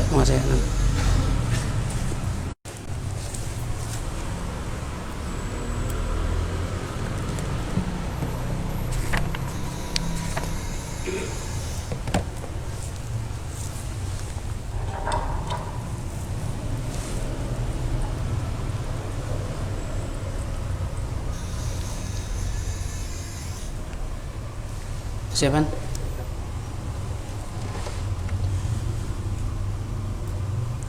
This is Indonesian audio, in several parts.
Makasih. Siapa?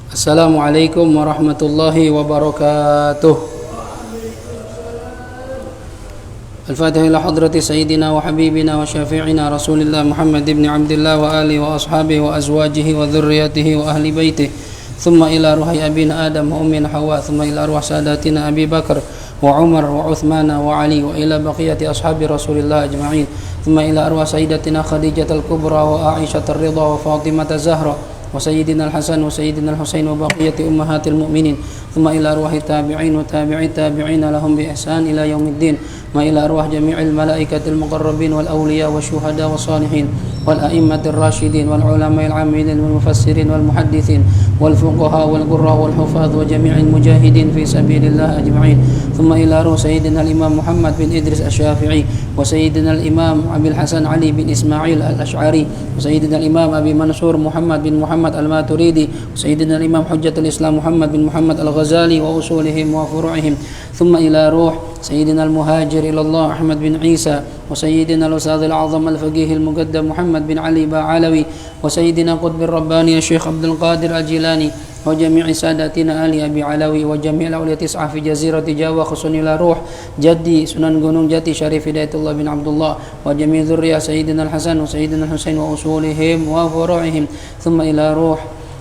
Assalamualaikum warahmatullahi wabarakatuh. Al-Fatihah ila hadrati Sayyidina wa Habibina wa Syafi'ina Rasulillah Muhammad ibn Abdullah wa alihi wa ashabihi wa azwajihi wa dhurriyyatihi wa ahli baitihi. Thumma ila ruhi abina Adam wa ummina Hawa. Thumma ila ruh sadatina Abi Bakar wa Umar wa Uthmana wa Ali wa ila baqiyati ashabi Rasulillah ajma'in. ثم إلى أرواح سيدتنا خديجة الكبرى وعائشة الرضا وفاطمة الزهراء وسيدنا الحسن وسيدنا الحسين وبقية أمهات المؤمنين ثم إلى أرواح التابعين وتابعي التابعين لهم بإحسان إلى يوم الدين وإلى أرواح جميع الملائكة المقربين والأولياء والشهداء والصالحين والأئمة الراشدين والعلماء العاملين والمفسرين والمحدثين والفقهاء والقراء والحفاظ وجميع المجاهدين في سبيل الله أجمعين ثم إلى روح سيدنا الإمام محمد بن إدريس الشافعي وسيدنا الإمام أبي الحسن علي بن إسماعيل الأشعري وسيدنا الإمام أبي منصور محمد بن محمد الماتريدي وسيدنا الإمام حجة الإسلام محمد بن محمد الغزالي وأصولهم وفروعهم ثم إلى روح سيدنا المهاجر إلى الله أحمد بن عيسى وسيدنا الأستاذ الأعظم الفقيه المقدم محمد بن علي باعلوي وسيدنا قطب الرباني الشيخ عبد القادر الجيلاني وجميع ساداتنا آل أبي علوي وجميع الأولياء 9 في جزيرة جاوة خصوصا إلى روح جدي سنن gunung jati شريف هداية الله بن عبد الله وجميع ذرية سيدنا الحسن وسيدنا الحسين وأصولهم وفروعهم ثم إلى روح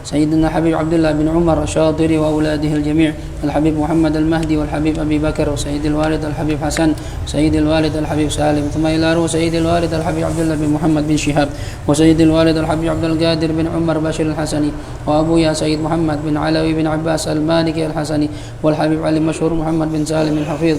سيدنا حبيب عبد الله بن عمر الشاطري وأولاده الجميع الحبيب محمد المهدي والحبيب أبي بكر وسيد الوالد الحبيب حسن وسيد الوالد الحبيب سالم ثم إلى روح سيد الوالد الحبيب عبد الله بن محمد بن شهاب وسيد الوالد الحبيب عبد القادر بن عمر بشير الحسني وأبويا سيد محمد بن علوي بن عباس المالكي الحسني والحبيب علي مشهور محمد بن سالم الحفيظ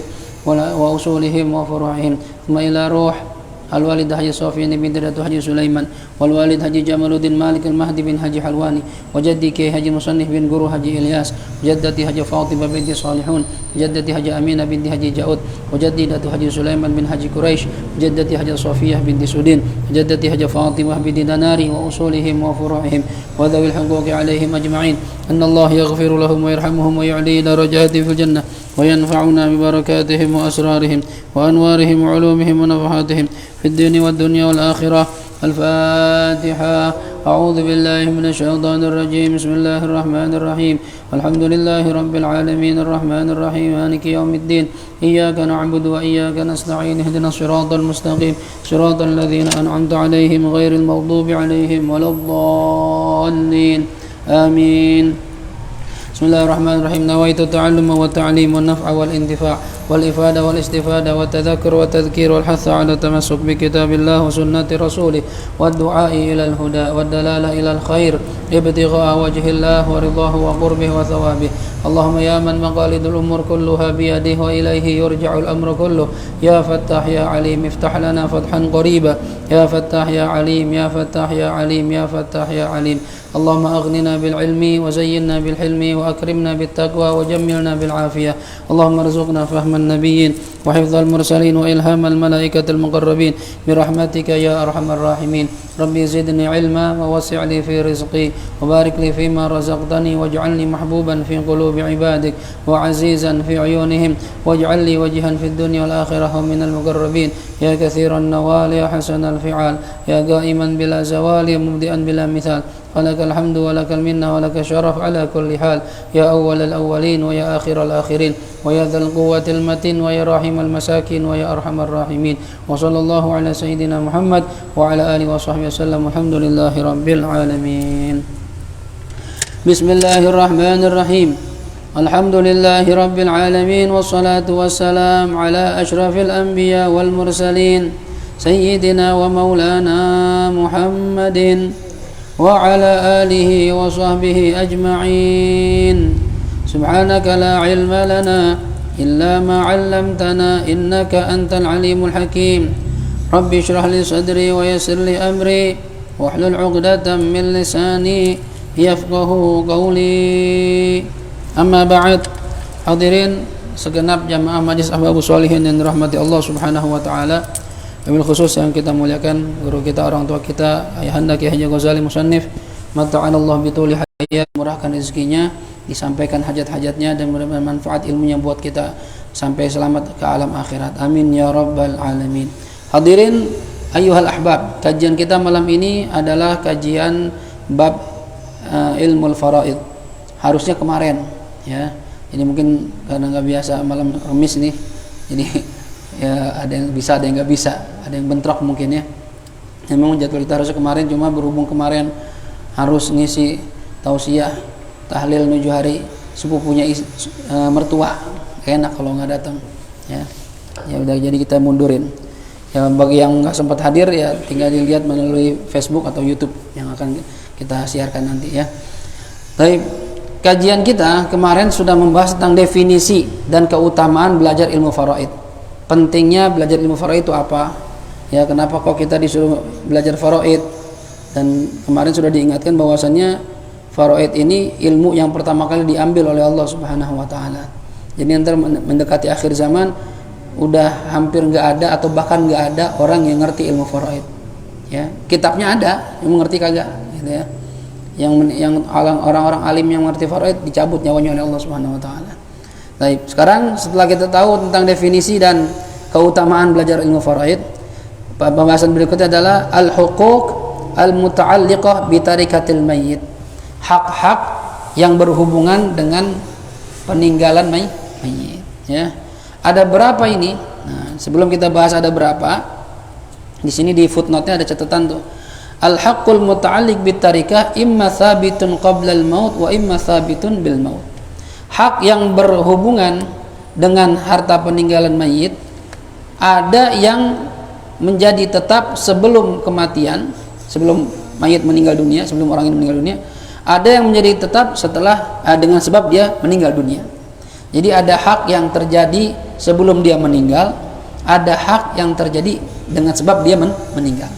وأصولهم وفروعهم ثم إلى روح الوالد حجي صوفيان بن درة حجي سليمان والوالد حجي جمال الدين مالك المهدي بن حجي حلواني وجدي كي حجي مصنف بن قرو حجي إلياس وجدتي حجي فاطمة بنت صالحون وجدتي حجي أمينة بنت حجي جاود وجدي دات حجي سليمان بن حجي قريش وجدتي حجي صوفية بنت سودين وجدتي حجي فاطمة بنت دناري وأصولهم وفروعهم وذوي الحقوق عليهم أجمعين أن الله يغفر لهم ويرحمهم ويعلي درجاتهم في الجنة وينفعنا ببركاتهم وأسرارهم وأنوارهم وعلومهم ونفحاتهم في الدين والدنيا والآخرة. الفاتحة. أعوذ بالله من الشيطان الرجيم. بسم الله الرحمن الرحيم. الحمد لله رب العالمين الرحمن الرحيم مالك يوم الدين إياك نعبد وإياك نستعين اهدنا الصراط المستقيم صراط الذين أنعمت عليهم غير المغضوب عليهم ولا الضالين آمين. بسم الله الرحمن الرحيم. نويت التعلم والتعليم والنفع والانتفاع والإفادة والاستفادة والتذكر والتذكير والحث على التمسك بكتاب الله وسنة رسوله والدعاء إلى الهدى والدلالة إلى الخير ابتغاء وجه الله ورضاه وقربه وثوابه. اللهم يا من مقاليد الأمور كلها بيده وإليه يرجع الأمر كله يا فتاح يا عليم افتح لنا فتحا قريبا يا فتاح يا عليم يا فتاح يا عليم يا فتاح يا عليم. اللهم أغننا بالعلم وزينا بالحلم وأكرمنا بالتقوى وجملنا بالعافية. اللهم ارزقنا فهم النبيين وحفظ المرسلين وإلهام الملائكة المقربين برحمتك يا أرحم الراحمين. ربي زدني علما ووسع لي في رزقي وبارك لي فيما رزقتني واجعلني محبوبا في قلوب عبادك وعزيزا في عيونهم واجعل لي وجها في الدنيا والآخرة من المقربين يا كثير النوال يا حسن الفعال يا قائما بلا زوال يا مبدئا بلا مثال. ولك الحمد ولك المنة ولك الشرف على كل حال يا أول الأولين ويا آخر الآخرين ويا ذا القوة المتين ويا راحم المساكين ويا أرحم الراحمين. وصلى الله على سيدنا محمد وعلى آله وصحبه وسلم. الحمد لله رب العالمين. بسم الله الرحمن الرحيم. الحمد لله رب العالمين والصلاة والسلام على أشرف الأنبياء والمرسلين سيدنا ومولانا محمد وعلى آله وصحبه أجمعين. سبحانك لا علم لنا إلا ما علمتنا إنك أنت العليم الحكيم. رب اشرح لي صدري ويسر لي أمري واحلل عقدة من لساني yafqahu qawli. Amma ba'd. Hadirin segenap jamaah Majlis Ahbabus Shalihin yang dirahmati Allah Subhanahu wa taala. Wabil khusus yang kita muliakan guru kita, orang tua kita, Ayahanda Kiai Haji Ghazali Musannif, mata'anallahu bituli hayat, murahkan rezekinya, disampaikan hajat-hajatnya dan bermanfaat ilmunya buat kita sampai selamat ke alam akhirat. Amin ya rabbal alamin. Hadirin ayyuhal ahbab, kajian kita malam ini adalah kajian bab ilmul faraid. Harusnya kemarin ya. Ini mungkin karena nggak biasa malam Kamis nih. Jadi ya ada yang bisa, ada yang nggak bisa, ada yang bentrok mungkin ya. Memang jadwal kita harusnya kemarin, cuma berhubung kemarin harus ngisi tausiah tahlil 7 hari sepupunya mertua, enak kalau nggak datang ya. Ya udah, jadi kita mundurin ya. Bagi yang nggak sempat hadir ya tinggal dilihat melalui Facebook atau YouTube yang akan kita siarkan nanti ya. Baik, kajian kita kemarin sudah membahas tentang definisi dan keutamaan belajar ilmu faraid. Pentingnya belajar ilmu faraid itu apa ya, kenapa kok kita disuruh belajar faraid. Dan kemarin sudah diingatkan bahwasannya faraid ini ilmu yang pertama kali diambil oleh Allah Subhanahu wa taala. Jadi nanti mendekati akhir zaman udah hampir nggak ada atau bahkan nggak ada orang yang ngerti ilmu faraid ya. Kitabnya ada, yang mengerti kagak gitu ya. Yang orang-orang alim yang mengerti faraid dicabut nyawanya oleh Allah Subhanahu wa taala. Baik, sekarang setelah kita tahu tentang definisi dan keutamaan belajar ilmu faraid, pembahasan berikutnya adalah al-huquq al-muta'alliqah bi tarikatil mayyit. Hak-hak yang berhubungan dengan peninggalan mayyit ya. Ada berapa ini? Nah, sebelum kita bahas ada berapa, di sini di footnote-nya ada catatan tuh. Al-haqqul muta'alliq bit tarikah imma thabitun qabla al-maut wa imma thabitun bil maut. Hak yang berhubungan dengan harta peninggalan mayit ada yang menjadi tetap sebelum kematian, sebelum mayit meninggal dunia, sebelum orang ini meninggal dunia. Ada yang menjadi tetap setelah dengan sebab dia meninggal dunia. Jadi ada hak yang terjadi sebelum dia meninggal, ada hak yang terjadi dengan sebab dia meninggal.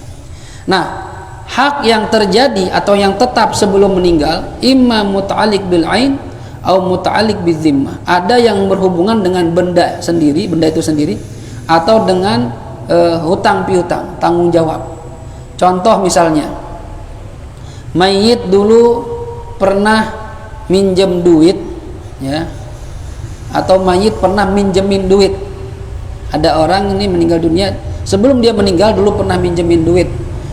Nah, hak yang terjadi atau yang tetap sebelum meninggal imma muta'alliq bil ain atau muta'alliq bil zimmah. Ada yang berhubungan dengan benda sendiri, benda itu sendiri, atau dengan hutang piutang, tanggung jawab. Contoh misalnya, mayit dulu pernah minjem duit ya, atau mayit pernah minjemin duit. Ada orang ini meninggal dunia, sebelum dia meninggal dulu pernah minjemin duit.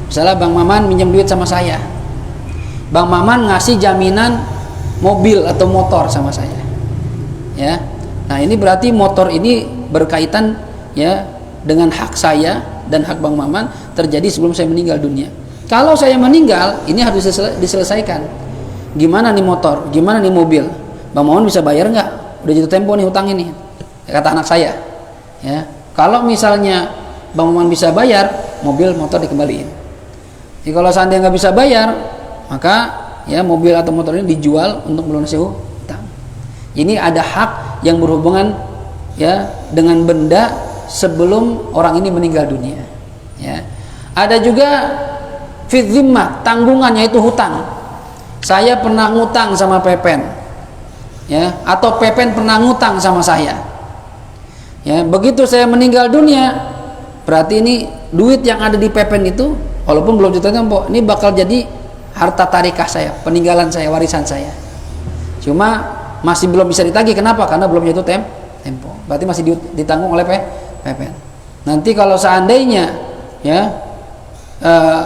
Misalnya Bang Maman minjem duit sama saya, Bang Maman ngasih jaminan mobil atau motor sama saya ya. Nah ini berarti motor ini berkaitan ya dengan hak saya dan hak Bang Maman terjadi sebelum saya meninggal dunia. Kalau saya meninggal ini harus diselesaikan. Gimana nih motor, gimana nih mobil, Bang Maman bisa bayar nggak? Udah jatuh tempo nih hutang ini, kata anak saya ya. Kalau misalnya Bang Maman bisa bayar, mobil motor dikembaliin. Jadi kalau seandainya nggak bisa bayar, maka ya mobil atau motor ini dijual untuk melunasi hutang. Ini ada hak yang berhubungan ya dengan benda sebelum orang ini meninggal dunia ya. Ada juga fi zimmah, tanggungannya itu hutang. Saya pernah ngutang sama Pepen ya, atau Pepen pernah ngutang sama saya ya. Begitu saya meninggal dunia, berarti ini duit yang ada di Pepen itu walaupun belum jatuh tempo, ini bakal jadi harta tarikah saya, peninggalan saya, warisan saya. Cuma masih belum bisa ditagih. Kenapa? Karena belum jatuh tempo. Berarti masih ditanggung oleh Pepen. Nanti kalau seandainya ya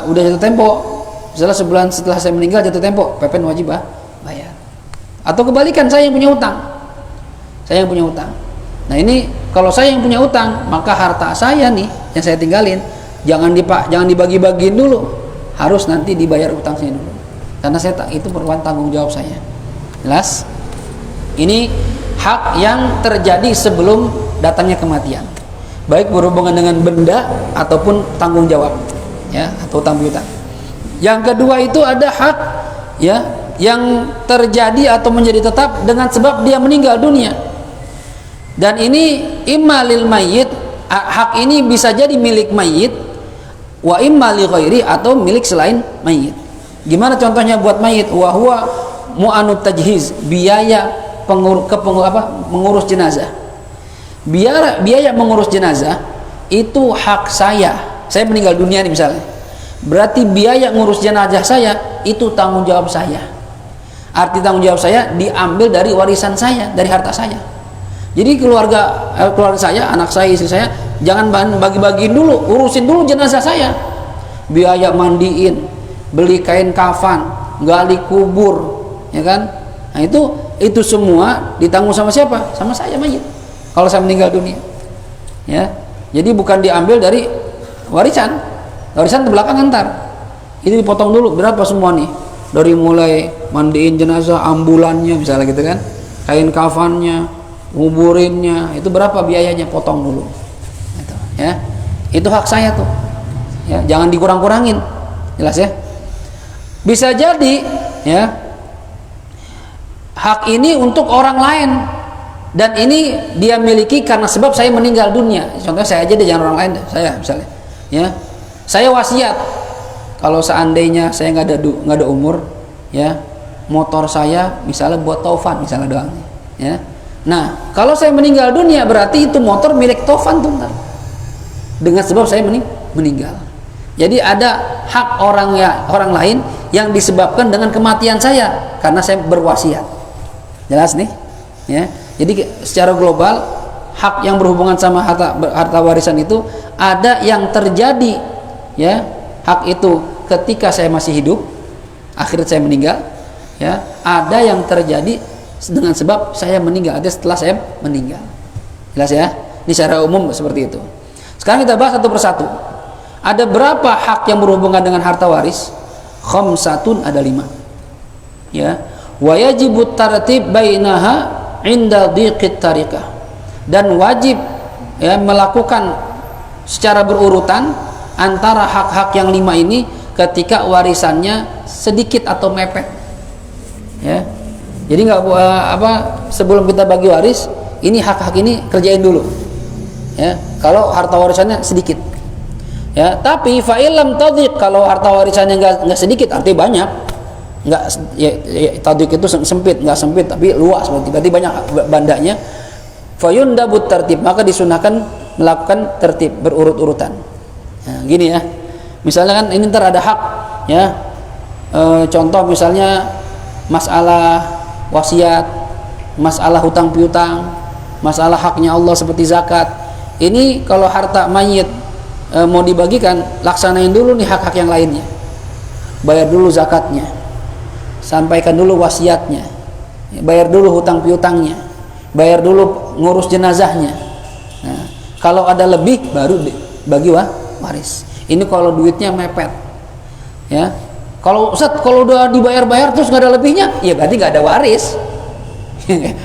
udah jatuh tempo, misalnya sebulan setelah saya meninggal jatuh tempo, Pepen wajib bayar. Atau kebalikan, saya yang punya hutang. Saya yang punya hutang. Nah ini kalau saya yang punya hutang, maka harta saya nih yang saya tinggalin jangan dibagi-bagiin dulu. Harus nanti dibayar utang saya dulu, karena saya itu merupakan tanggung jawab saya. Jelas? Ini hak yang terjadi sebelum datangnya kematian, baik berhubungan dengan benda ataupun tanggung jawab ya, atau utang piutang. Yang kedua itu ada hak ya yang terjadi atau menjadi tetap dengan sebab dia meninggal dunia. Dan ini imma lil mayyit, hak ini bisa jadi milik mayit, wa imma li ghairi, atau milik selain mayit. Gimana contohnya buat mayit? Wa huwa mu'anut tajhiz, biaya mengurus jenazah. Biaya mengurus jenazah itu hak saya. Saya meninggal dunia nih misalnya. Berarti biaya ngurus jenazah saya itu tanggung jawab saya. Arti tanggung jawab saya diambil dari warisan saya, dari harta saya. Jadi keluarga saya, anak saya, istri saya, jangan bagi-bagiin dulu, urusin dulu jenazah saya. Biaya mandiin, beli kain kafan, gali kubur, ya kan? Nah itu semua ditanggung sama siapa? Sama saya mayit. Kalau saya meninggal dunia, ya. Jadi bukan diambil dari warisan. Warisan ke belakang ntar. Itu dipotong dulu berapa semua nih? Dari mulai mandiin jenazah, ambulannya misalnya gitu kan, kain kafannya, nguburinnya, itu berapa biayanya, potong dulu. Gitu, ya. Itu hak saya tuh. Ya, jangan dikurang-kurangin. Jelas ya? Bisa jadi ya hak ini untuk orang lain dan ini dia miliki karena sebab saya meninggal dunia. Contohnya saya aja deh, jangan orang lain deh. Saya misalnya ya, saya wasiat kalau seandainya saya nggak ada umur ya, motor saya misalnya buat Taufan misalnya doang ya. Nah kalau saya meninggal dunia berarti itu motor milik Taufan tuh ntar, dengan sebab saya meninggal. Jadi ada hak orang lain yang disebabkan dengan kematian saya karena saya berwasiat. Jelas nih ya. Jadi secara global hak yang berhubungan sama harta warisan itu ada yang terjadi ya, hak itu ketika saya masih hidup, akhirnya saya meninggal ya. Ada yang terjadi dengan sebab saya meninggal, ada setelah saya meninggal. Jelas ya. Ini secara umum seperti itu. Sekarang kita bahas satu persatu. Ada berapa hak yang berhubungan dengan harta waris? Khamsatun, ada 5 ya. Wa yajibu tartib bainaha inda dhiqit tariqah, dan wajib ya melakukan secara berurutan antara hak-hak yang 5 ini ketika warisannya sedikit atau mepet ya. Jadi nggak sebelum kita bagi waris, ini hak-hak ini kerjain dulu ya, kalau harta warisannya sedikit ya. Tapi fa'ilam tadhiq, kalau harta warisannya nggak sedikit artinya banyak, nggak tadhiq itu sempit, nggak sempit tapi luas, berarti banyak bandanya. Fayundabut tertib, maka disunahkan melakukan tertib berurut-urutan. Nah, gini ya, misalnya kan ini ntar ada hak ya, contoh misalnya masalah wasiat, masalah hutang piutang, masalah haknya Allah seperti zakat. Ini kalau harta mayit mau dibagikan, laksanain dulu nih hak-hak yang lainnya. Bayar dulu zakatnya, sampaikan dulu wasiatnya, bayar dulu hutang piutangnya, bayar dulu ngurus jenazahnya. Nah, kalau ada lebih baru bagi waris. Ini kalau duitnya mepet ya. Kalau Ustaz, kalau udah dibayar-bayar terus nggak ada lebihnya, ya berarti nggak ada waris.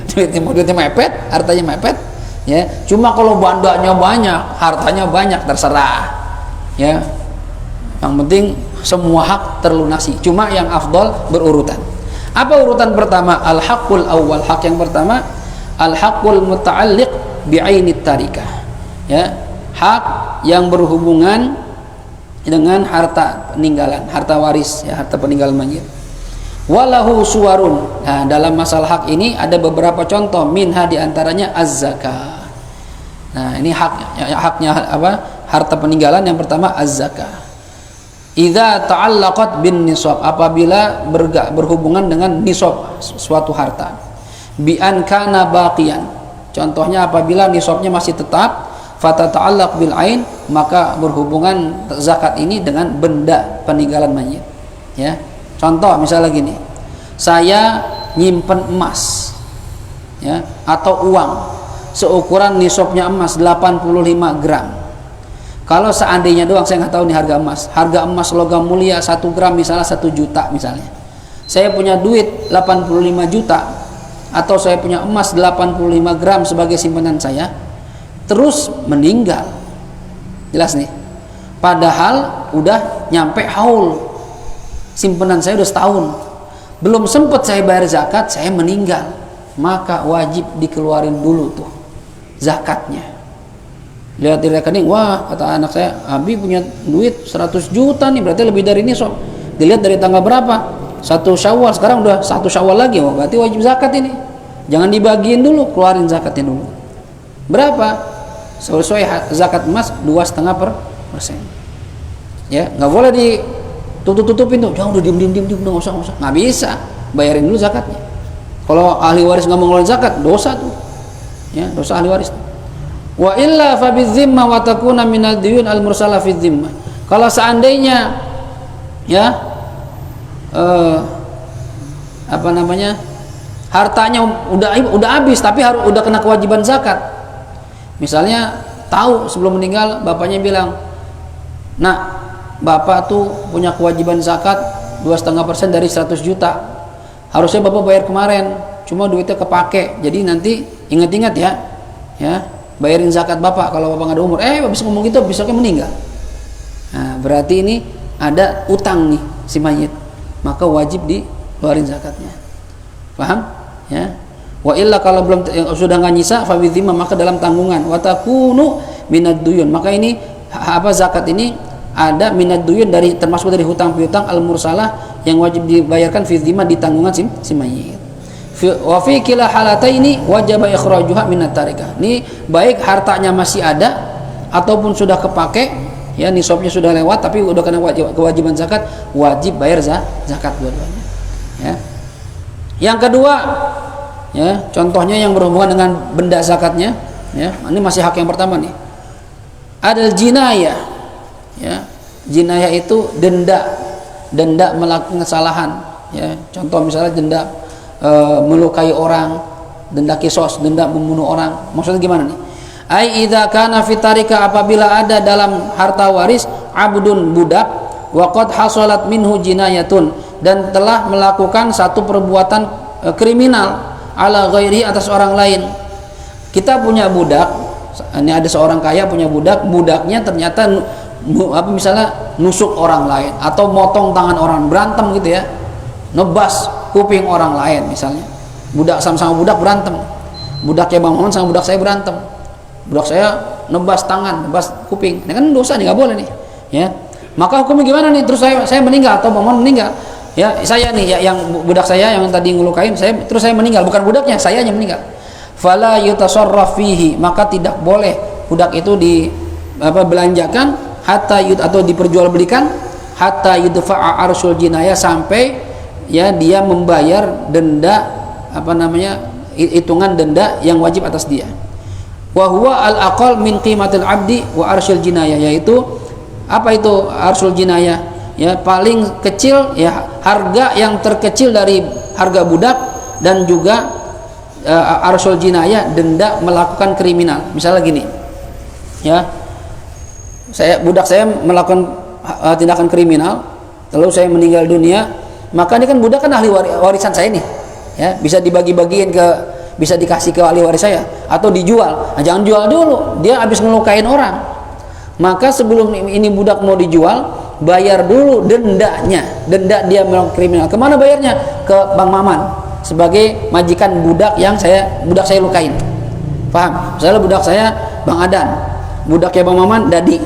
duitnya mepet, hartanya mepet ya. Cuma kalau bandanya banyak, hartanya banyak, terserah ya. Yang penting semua hak terlunasi. Cuma yang afdol berurutan. Apa urutan pertama? Al-haqqul awal, hak yang pertama al-haqqul muta'alliq bi'ainit tarikah ya, hak yang berhubungan dengan harta peninggalan, harta waris ya, harta peninggalan mayit. Walahu suwarun. Nah, dalam masalah hak ini ada beberapa contoh, minha diantaranya az-zakah. Nah, ini haknya apa? Harta peninggalan yang pertama az-zakah. Idza ta'allaqat bin nisab, apabila berhubungan dengan nisab suatu harta. Bi an kana baqiyan. Contohnya apabila nisabnya masih tetap, fatata'allaq bil ain, maka berhubungan zakat ini dengan benda peninggalan mayit ya. Contoh misalnya gini, saya nyimpen emas ya, atau uang seukuran nisabnya emas 85 gram. Kalau seandainya doang, saya nggak tahu nih harga emas logam mulia 1 gram misalnya 1 juta misalnya. Saya punya duit 85 juta atau saya punya emas 85 gram sebagai simpanan saya, terus meninggal. Jelas nih. Padahal udah nyampe haul, simpanan saya udah setahun, belum sempat saya bayar zakat, saya meninggal, maka wajib dikeluarin dulu tuh zakatnya. Lihat di rekening, wah kata anak saya, Abi punya duit 100 juta nih, berarti lebih dari ini sob. dilihat dari tanggal berapa, 1 Syawal, sekarang udah 1 Syawal lagi, oh berarti wajib zakat ini. Jangan dibagiin dulu, keluarin zakatnya dulu. Berapa? Sesuai zakat emas 2,5%. Ya, nggak boleh ditutup-tutupin tuh, jangan udah diem, nggak usah. Nggak bisa, bayarin dulu zakatnya. Kalau ahli waris nggak mau ngeluarin zakat, dosa tuh. Ya, dosa ahli waris. Wa illa fa bidzimma wa takuna minal diyun al mursala fi dzimmah. Kalau seandainya ya hartanya udah habis tapi udah kena kewajiban zakat. Misalnya tahu sebelum meninggal bapaknya bilang, "Nak, bapak tuh punya kewajiban zakat 2,5% dari 100 juta. Harusnya bapak bayar kemarin, cuma duitnya kepake. Jadi nanti ingat-ingat ya, bayarin zakat bapak kalau bapak nggak ada umur." Habis ngomong gitu besoknya meninggal. Nah, berarti ini ada utang nih si mayit, maka wajib dikeluarin zakatnya. Paham? Ya. Wa illa kalau belum sudah nggak nyisa fa bidzimma, maka dalam tanggungan. Wa takunu minad duyun, maka ini zakat ini ada minad duyun, termasuk dari hutang piutang al mursalah yang wajib dibayarkan fi dzimma, di tanggungan si mayit. Wa fi kila halataini wajib ikhrajuha minat tarikah. Ini baik hartanya masih ada ataupun sudah kepake, ya nisabnya sudah lewat tapi udah kena kewajiban zakat, wajib bayar zakat dua-duanya. Ya. Yang kedua, ya, contohnya yang berhubungan dengan benda zakatnya, ya. Ini masih hak yang pertama nih. Adal jinayah. Ya. Jinayah itu denda melakukan kesalahan, ya. Contoh misalnya denda melukai orang, denda kisos, denda membunuh orang. Maksudnya gimana nih? Ai idza kana fi tarika, apabila ada dalam harta waris abdun, budak, wa qad hasalat minhu jinayatun, dan telah melakukan satu perbuatan kriminal ala ghairi, atas orang lain. Kita punya budak, ini ada seorang kaya punya budak, budaknya ternyata misalnya nusuk orang lain atau motong tangan orang, berantem gitu ya, nebas kuping orang lain misalnya. Budak sama budak berantem, budaknya Bang Maman sama budak saya berantem, budak saya nebas tangan, nebas kuping, ini kan dosa nih, nggak boleh nih, ya. Maka hukumnya gimana nih? Terus saya meninggal atau Bang Maman meninggal, ya saya nih ya, yang budak saya yang tadi ngelukain terus saya meninggal, bukan budaknya, saya yang meninggal. Fala yutasarraf fihi, maka tidak boleh budak itu belanjakan hatta atau diperjualbelikan hatta yudfa'a arsul jinayah, sampai ya dia membayar denda hitungan denda yang wajib atas dia. Wa huwa al-aqal min qimatil abdi wa arsul jinayah, yaitu apa itu arsul jinayah? Ya, paling kecil, ya harga yang terkecil dari harga budak, dan juga arsul jinayah, denda melakukan kriminal. Misalnya gini, ya, budak saya melakukan tindakan kriminal, lalu saya meninggal dunia, maka ini kan budak kan ahli warisan saya nih, ya, bisa dibagi-bagiin bisa dikasih ke ahli waris saya atau dijual. Nah, jangan jual dulu, dia habis ngelukain orang. Maka sebelum ini budak mau dijual, bayar dulu dendanya, denda dia melakukan kriminal. Kemana bayarnya? Ke Bang Maman sebagai majikan budak saya lukain. Paham? Misalnya budak saya Bang Adan, budaknya Bang Maman Dadi.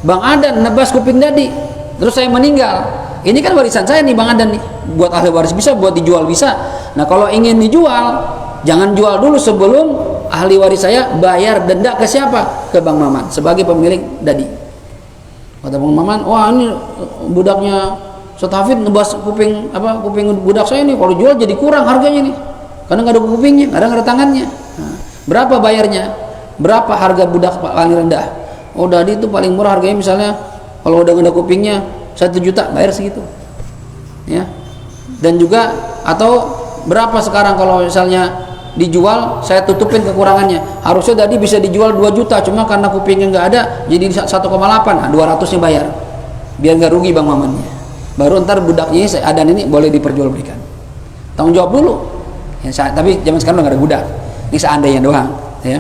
Bang Adan nebas kuping Dadi, terus saya meninggal. Ini kan warisan saya nih Bang Adan nih. Buat ahli waris bisa, buat dijual bisa. Nah, kalau ingin dijual, jangan jual dulu sebelum ahli waris saya bayar denda ke siapa? Ke Bang Maman sebagai pemilik Dadi. Kata Bang Maman, wah ini budaknya Setafid nebas kuping budak saya nih, kalau jual jadi kurang harganya nih, karena nggak ada kupingnya, nggak ada tangannya. Nah, berapa bayarnya? Berapa harga budak paling rendah? Oh, Dadi itu paling murah harganya, misalnya kalau udah nggak ada kupingnya 1 juta, bayar segitu, ya. Dan juga atau berapa sekarang kalau misalnya dijual, saya tutupin kekurangannya, harusnya tadi bisa dijual 2 juta, cuma karena kupingnya nggak ada jadi 1,8, nah 200-nya bayar, biar nggak rugi Bang Mamannya. Baru ntar budaknya Adan ini boleh diperjualbelikan. Tanggung jawab dulu, ya, tapi zaman sekarang udah nggak ada budak, ini seandainya doang, ya.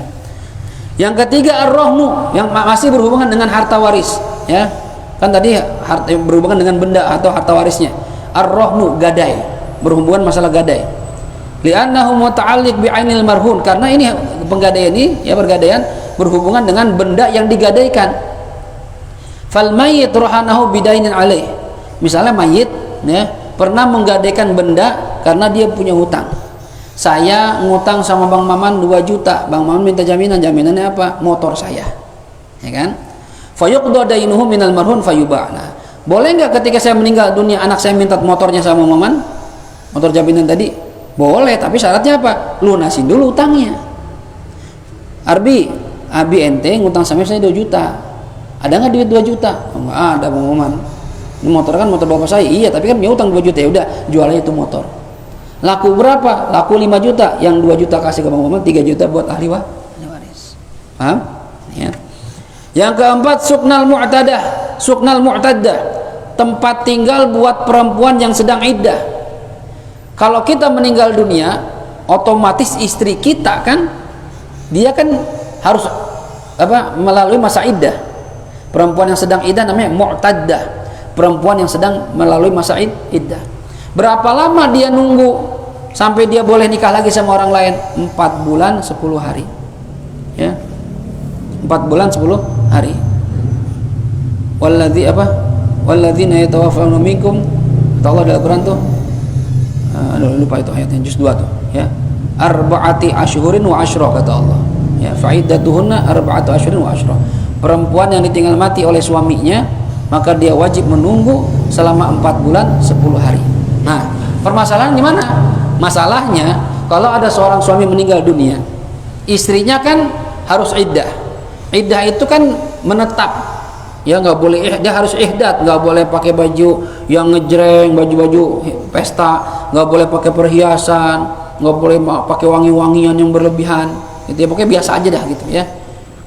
Yang ketiga ar-rahnu, yang masih berhubungan dengan harta waris, ya. Kan tadi berhubungan dengan benda atau harta warisnya. Ar-rahnu, gadai, berhubungan masalah gadai. Li'annahu muta'alliq bi'ainil marhun, karena ini penggadaian ini, ya, pergadaian berhubungan dengan benda yang digadaikan. Fal mayyit rahanahu bidainin alaih. Misalnya mayit ya, pernah menggadaikan benda karena dia punya hutang. Saya ngutang sama Bang Maman 2 juta, Bang Maman minta jaminan, jaminannya apa? Motor saya, ya kan? Fayuqda dainuhu minal marhun fayuba'na. Boleh nggak ketika saya meninggal dunia anak saya minta motornya sama Maman, motor jaminan tadi? Boleh, tapi syaratnya apa? Lunasin dulu utangnya. Abi ente ngutang sama saya 2 juta, ada nggak duit 2 juta? Oh, nggak ada Bang Maman, ini motor kan motor bapak saya. Iya, tapi kan punya utang 2 juta. Ya udah, jual aja itu motor. Laku berapa? Laku 5 juta. Yang 2 juta kasih ke Bang Maman, 3 juta buat ahli waris. Paham? Ya. Yang keempat, suknal mu'tadah. Suknal mu'tadah, tempat tinggal buat perempuan yang sedang iddah. Kalau kita meninggal dunia, otomatis istri kita kan, dia kan harus melalui masa iddah. Perempuan yang sedang iddah namanya mu'tadah, perempuan yang sedang melalui masa iddah. Berapa lama dia nunggu sampai dia boleh nikah lagi sama orang lain? 4 bulan 10 hari, ya, 4 bulan 10 hari. Walladzina yatawaffawna minkum, kata Allah dalam Quran tuh, lupa itu ayatnya, juz 2 tuh, ya, arba'ati ashhurin wa ashra, kata Allah, ya, fa'iddatuhunna arba'atu ashhurin wa ashra. Perempuan yang ditinggal mati oleh suaminya, maka dia wajib menunggu selama 4 bulan 10 hari. Nah, permasalahan di mana? Masalahnya kalau ada seorang suami meninggal dunia, istrinya kan harus iddah. Iddah itu kan menetap, ya, nggak boleh dia harus ihdat, nggak boleh pakai baju yang ngejreng, baju-baju pesta, nggak boleh pakai perhiasan, nggak boleh pakai wangi-wangian yang berlebihan, gitu ya, pokoknya biasa aja dah gitu ya.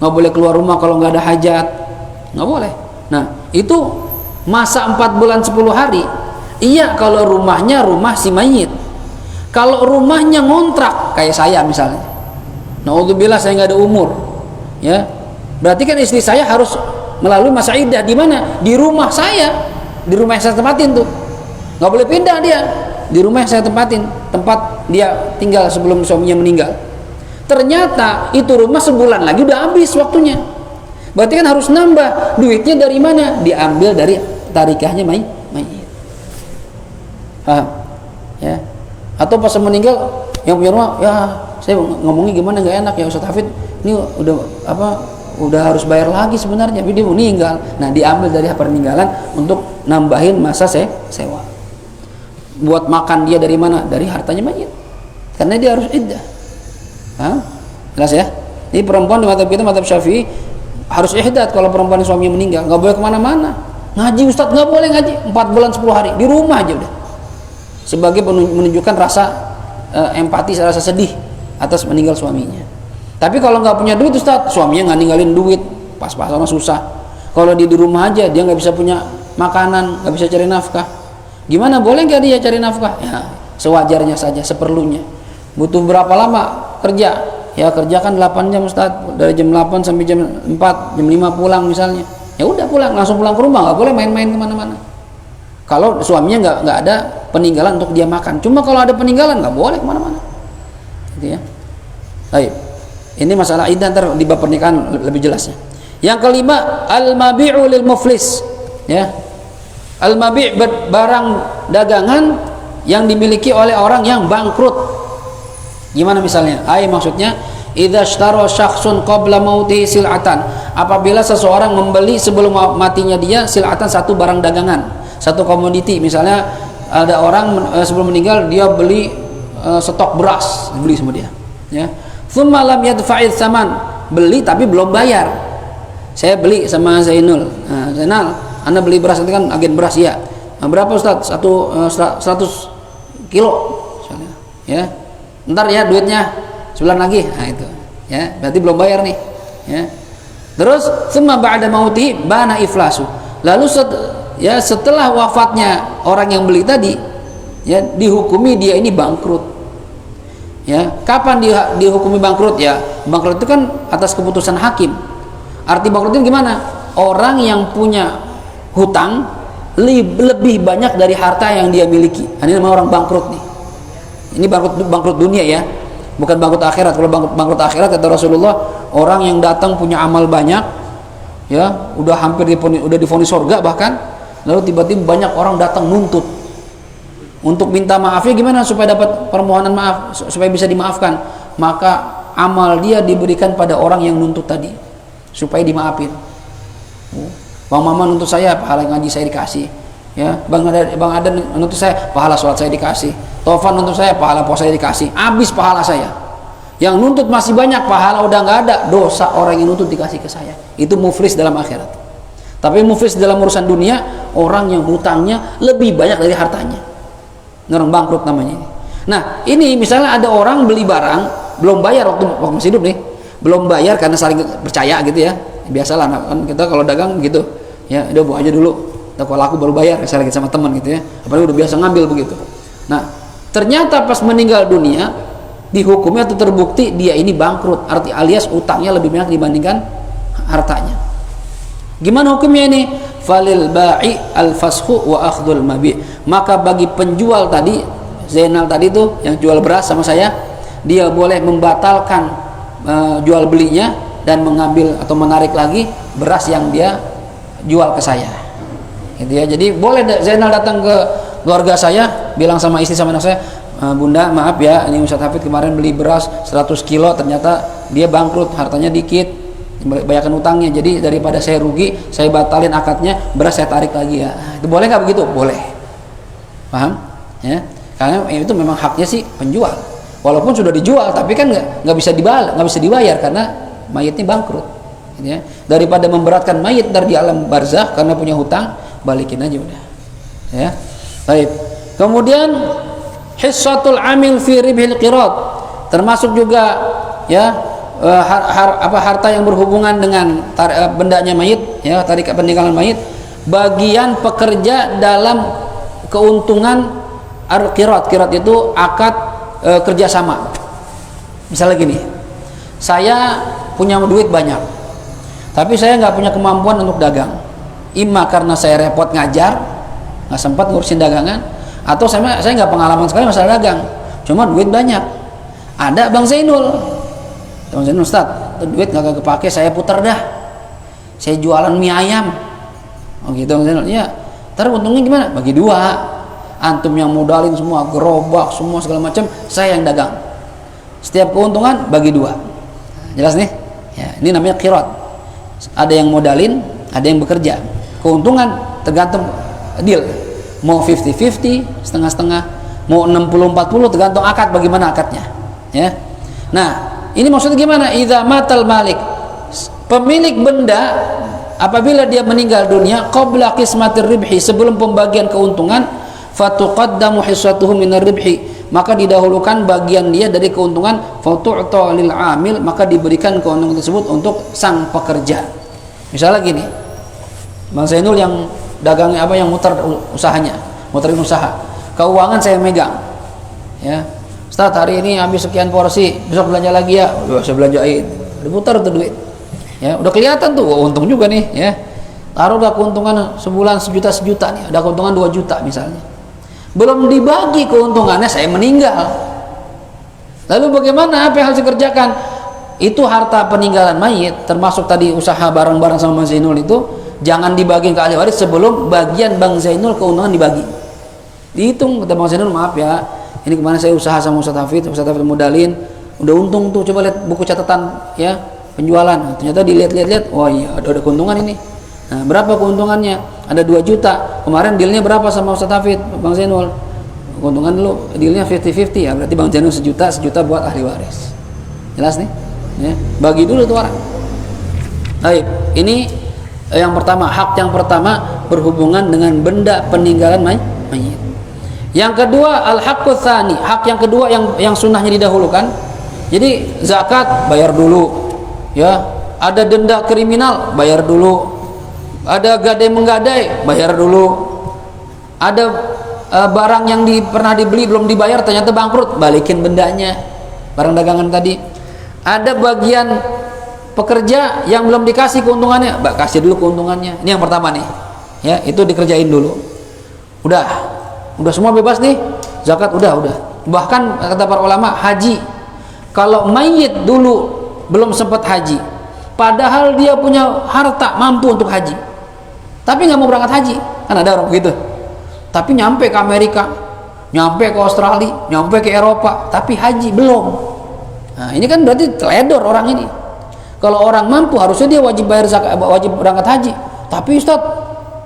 Nggak boleh keluar rumah kalau nggak ada hajat, nggak boleh. Nah, itu masa 4 bulan 10 hari. Iya, kalau rumahnya rumah si mayit. Kalau rumahnya ngontrak kayak saya misalnya, naudzubillah, saya nggak ada umur, ya, berarti kan istri saya harus melalui masa iddah. Di mana? Di rumah saya, di rumah yang saya tempatin tuh, nggak boleh pindah dia. Di rumah yang saya tempatin, tempat dia tinggal sebelum suaminya meninggal. Ternyata itu rumah sebulan lagi udah habis waktunya, berarti kan harus nambah. Duitnya dari mana? Diambil dari tarikahnya mayit. Paham? Ya. Atau pas meninggal yang punya rumah, ya saya ngomongnya gimana nggak enak ya Ustaz Hafid, ini udah harus bayar lagi sebenarnya, tapi dia meninggal. Nah, diambil dari peninggalan untuk nambahin masa sewa. Buat makan dia dari mana? Dari hartanya mayit, karena dia harus iddah. Jelas ya? Jadi perempuan di mazhab kita, mazhab Syafi'i, harus ihdat kalau perempuan suaminya meninggal. Nggak boleh kemana-mana. Ngaji Ustaz nggak boleh ngaji 4 bulan 10 hari, di rumah aja udah. Sebagai menunjukkan rasa empati, rasa sedih atas meninggal suaminya. Tapi kalau nggak punya duit Ustaz, suaminya nggak ninggalin duit, pas-pasan susah. Kalau dia di rumah aja, dia nggak bisa punya makanan, nggak bisa cari nafkah. Gimana, boleh nggak dia cari nafkah? Ya, sewajarnya saja, seperlunya. Butuh berapa lama kerja? Ya, kerja kan 8 jam Ustaz, dari jam 8 sampai jam 4, jam 5 pulang misalnya. Ya udah pulang, langsung pulang ke rumah, nggak boleh main-main kemana-mana. Kalau suaminya nggak ada peninggalan untuk dia makan. Cuma kalau ada peninggalan nggak boleh kemana-mana, gitu ya. Baik, ini masalah iddah, ntar di bab pernikahan lebih jelasnya. Yang kelima, al-mabi'u lil muflis, ya. Al-mabi' barang dagangan yang dimiliki oleh orang yang bangkrut. Gimana misalnya? Maksudnya, idza ishtara syakhsun qabla mautihi sil'atan, apabila seseorang membeli sebelum matinya dia sil'atan, satu barang dagangan, satu komoditi. Misalnya ada orang sebelum meninggal dia beli stok beras, beli sama dia, ya. Tsumma lam yadfa'iz saman, beli tapi belum bayar. Saya beli sama Zainul. Nah, Zainal, Anda beli beras, itu kan agen beras ya. Nah, berapa Ustaz? 100 kilo misalnya, ya. Ntar ya duitnya sebulan lagi. Nah, itu, ya, berarti belum bayar nih, ya. Terus tsumma ba'da mauti bana iflasu. Lalu setelah wafatnya orang yang beli tadi, ya, dihukumi dia ini bangkrut. Ya, kapan dihukumi bangkrut? Ya, bangkrut itu kan atas keputusan hakim. Arti bangkrut itu gimana? Orang yang punya hutang lebih banyak dari harta yang dia miliki. Ini namanya orang bangkrut nih. Ini bangkrut dunia ya, bukan bangkrut akhirat. Kalau bangkrut akhirat kata Rasulullah, orang yang datang punya amal banyak, ya, udah hampir udah divonis surga bahkan, lalu tiba-tiba banyak orang datang nuntut, Untuk minta maafnya gimana supaya dapat permohonan maaf, supaya bisa dimaafkan? Maka amal dia diberikan pada orang yang nuntut tadi supaya dimaafin. Bang Maman nuntut saya, pahala ngaji saya dikasih. Ya, Bang Adan nuntut saya, pahala sholat saya dikasih. Taufan nuntut saya, pahala puasa saya dikasih. Habis pahala saya. Yang nuntut masih banyak, pahala udah nggak ada, dosa orang yang nuntut dikasih ke saya. Itu muflis dalam akhirat. Tapi muflis dalam urusan dunia, orang yang hutangnya lebih banyak dari hartanya. Orang bangkrut namanya. Nah, ini misalnya ada orang beli barang belum bayar waktu masih hidup nih, belum bayar karena saling percaya gitu ya. Biasalah kan kita kalau dagang gitu. Ya, udah bawa aja dulu. Kalau laku baru bayar, saya lagi sama teman gitu ya. Apalagi udah biasa ngambil begitu. Nah, ternyata pas meninggal dunia dihukumnya atau terbukti dia ini bangkrut, arti alias utangnya lebih banyak dibandingkan hartanya. Gimana hukumnya ini? Falil ba'i al-fashu wa akhdul mabi'. Maka bagi penjual tadi, Zainal tadi tuh yang jual beras sama saya, dia boleh membatalkan jual belinya dan mengambil atau menarik lagi beras yang dia jual ke saya. Gitu ya. Jadi boleh Zainal datang ke keluarga saya, bilang sama istri sama anak saya, Bunda maaf ya, ini Ustadz Hafid kemarin beli beras 100 kilo, ternyata dia bangkrut, hartanya dikit, bayarkan utangnya, jadi daripada saya rugi, saya batalin akadnya, beras saya tarik lagi ya. Itu boleh nggak begitu? Boleh. Paham? Ya. Karena itu memang haknya sih penjual. Walaupun sudah dijual, tapi kan nggak bisa dibayar karena mayitnya bangkrut. Gitu ya. Daripada memberatkan mayit ntar di alam barzakh karena punya hutang, balikin aja udah. Ya. Baik. Kemudian hissatul amil fi ribhil qirat, termasuk juga ya harta yang berhubungan dengan bendanya mayit, ya, tarik peninggalan mayit, bagian pekerja dalam keuntungan qirat. Qirat itu akad kerjasama. Misalnya gini, saya punya duit banyak, tapi saya nggak punya kemampuan untuk dagang. Imma karena saya repot ngajar, nggak sempat ngurusin dagangan, atau saya nggak pengalaman sekali masalah dagang, cuma duit banyak. Ada Bang Zainul, Ustaz, duit nggak kepake, saya putar dah, saya jualan mie ayam. Oh gitu Bang Zainul, ya. Ntar untungnya gimana? Bagi dua, antum yang modalin semua, gerobak semua segala macam, saya yang dagang. Setiap keuntungan bagi dua. Jelas nih? Ya, ini namanya qirat. Ada yang modalin, ada yang bekerja. Keuntungan tergantung deal. Mau 50-50, setengah-setengah, mau 60-40, tergantung akad, bagaimana akadnya. Ya. Nah, ini maksudnya gimana? Idza matal malik, pemilik benda apabila dia meninggal dunia, qabla qismatir ribhi, sebelum pembagian keuntungan, fatuqaddamu hissatuhu minar ribhi, maka didahulukan bagian dia dari keuntungan, fatu'ta lil amil, maka diberikan keuntungan tersebut untuk sang pekerja. Misalnya gini, Bang Zainul yang dagangnya apa, yang muterin usaha, keuangan saya megang, ya. Ustaz, hari ini habis sekian porsi, besok belanja lagi ya. Udah saya belanjain, diputar tuh duit, ya, udah kelihatan tuh, untung juga nih, ya. Taruhlah keuntungan sebulan sejuta nih, ada keuntungan 2 juta misalnya, belum dibagi keuntungannya, saya meninggal. Lalu bagaimana? Apa yang harus dikerjakan? Itu harta peninggalan mayit, termasuk tadi usaha bareng-bareng sama Bang Zainul itu, jangan dibagi ke ahli waris sebelum bagian Bang Zainul keuntungan dibagi. Dihitung, kata Bang Zainul, maaf ya, ini kemarin saya usaha sama Ustadz Hafid modalin, udah untung tuh, coba lihat buku catatan ya penjualan, ternyata dilihat-lihat, wah iya ada keuntungan ini. Nah, berapa keuntungannya? Ada 2 juta. Kemarin dealnya berapa sama Ustadz Hafid, Bang Zainul? Keuntungan dulu, dealnya 50-50 ya, berarti Bang Zainul sejuta buat ahli waris. Jelas nih? Ya, bagi dulu tuh orang. Baik, ini yang pertama, hak yang pertama berhubungan dengan benda peninggalan mayit. Yang kedua, al-haqqu tsani, hak yang kedua yang sunnahnya didahulukan. Jadi zakat bayar dulu, ya. Ada denda kriminal bayar dulu. Ada gadai menggadai bayar dulu. Ada barang yang pernah dibeli belum dibayar ternyata bangkrut, balikin bendanya, barang dagangan tadi. Ada bagian pekerja yang belum dikasih keuntungannya, kasih dulu keuntungannya. Ini yang pertama nih, ya, itu dikerjain dulu. Udah semua bebas nih, zakat udah. Bahkan kata para ulama, haji, kalau mayit dulu belum sempat haji, padahal dia punya harta mampu untuk haji, tapi nggak mau berangkat haji, kan ada orang begitu. Tapi nyampe ke Amerika, nyampe ke Australia, nyampe ke Eropa, tapi haji belum. Nah, ini kan berarti teledor orang ini. Kalau orang mampu harusnya dia wajib bayar zakat, wajib berangkat haji. Tapi Ustaz,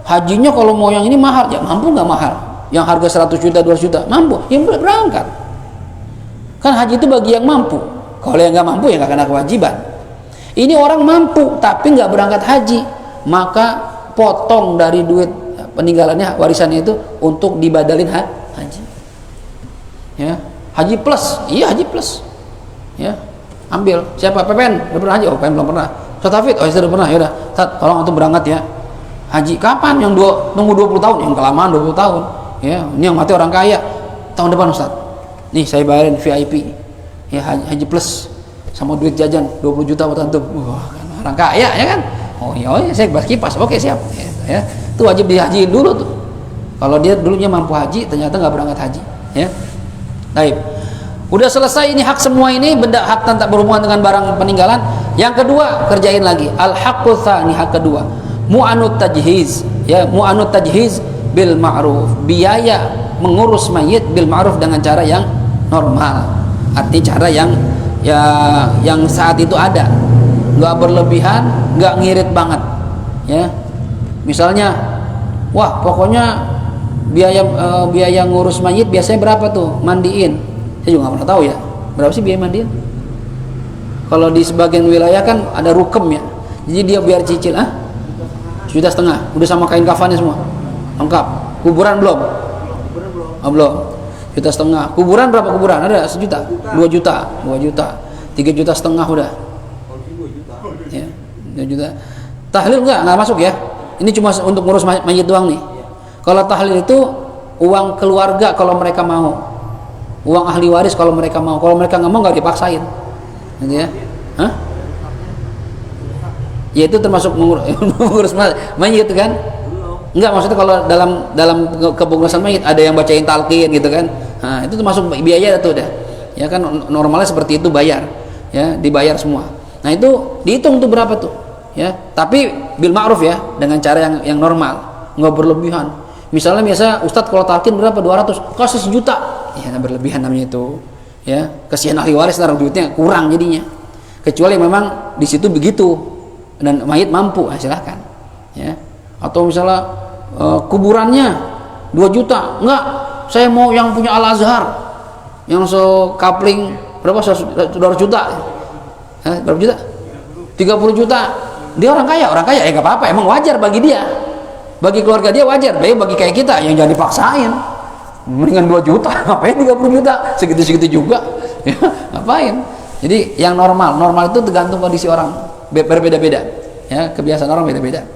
hajinya kalau mau yang ini mahal, ya mampu nggak mahal? Yang harga 100 juta, 200 juta, mampu, ya berangkat. Kan haji itu bagi yang mampu. Kalau yang nggak mampu ya nggak kena kewajiban. Ini orang mampu tapi nggak berangkat haji, maka potong dari duit peninggalannya, warisannya itu untuk dibadalin haji. Ya, haji plus, iya haji plus. Ya, ambil. Siapa? Pepen? Udah pernah haji? Oh, Pepen belum pernah. Ustaz Hafid? Oh, sudah pernah. Ya udah, tolong untuk berangkat ya. Haji kapan? Yang nunggu 20 tahun, yang kelamaan 20 tahun. Ya, ini yang mati orang kaya. Tahun depan Ustaz. Nih saya bayarin VIP. Ya, haji plus sama duit jajan 20 juta buat antum. Wah, kan orang kaya ya kan? Oh iya, saya bahas kipas. Oke, siap. Ya, itu wajib dihajiin dulu tuh. Kalau dia dulunya mampu haji, ternyata nggak berangkat haji. Ya, baik. Udah selesai ini hak semua ini, benda hak tentang berhubungan dengan barang peninggalan. Yang kedua, kerjain lagi. Al-haqqu tsani, hak kedua. Mu'anut tajhiz, ya, mu'anut tajhiz bil ma'ruf. Biaya mengurus mayit bil ma'ruf dengan cara yang normal. Artinya cara yang saat itu ada. Enggak berlebihan, enggak ngirit banget. Ya. Misalnya, wah, pokoknya biaya ngurus mayit biasanya berapa tuh? Mandiin. Saya juga nggak pernah tahu ya. Berapa sih biaya mandiin? Kalau di sebagian wilayah kan ada rukem ya. Jadi dia biar cicil, 1,5 juta. Udah sama kain kafannya semua. Lengkap. Kuburan belum? Oh, belum. 1,5 juta. Kuburan berapa kuburan? Ada 1 juta, 2 juta, 2 juta, 3,5 juta udah. Ya, 2 juta. Tahlil nggak masuk ya. Ini cuma untuk ngurus mayit doang nih. Kalau tahlil itu uang keluarga kalau mereka mau. Uang ahli waris kalau mereka mau. Kalau mereka nggak mau nggak dipaksain. Gitu ya. Hah? Ya itu termasuk mengurus mayit kan? Enggak, maksudnya kalau dalam kepengurusan mayit ada yang bacain talqin gitu kan. Nah, itu termasuk biaya itu udah. Ya kan normalnya seperti itu bayar. Ya, dibayar semua. Nah, itu dihitung tuh berapa tuh. Ya, tapi bil ma'ruf ya, dengan cara yang normal, nggak berlebihan. Misalnya biasa Ustadz kalau talqin berapa? 200, kasih 1 juta. Ya, berlebihan namanya itu. Ya, kasihan ahli waris naruh duitnya kurang jadinya. Kecuali memang di situ begitu dan mayit mampu, silahkan. Ya. Atau misalnya kuburannya 2 juta, enggak, saya mau yang punya Al Azhar, yang sekapling berapa? 200 juta. Berapa juta? 30 juta. Dia orang kaya ya nggak apa-apa, emang wajar bagi dia, bagi keluarga dia wajar. Bagi kayak kita yang jangan dipaksain, mendingan 2 juta, ngapain 30 juta, segitu juga, ya, ngapain. Jadi yang normal itu tergantung kondisi orang, berbeda-beda, ya, kebiasaan orang beda-beda.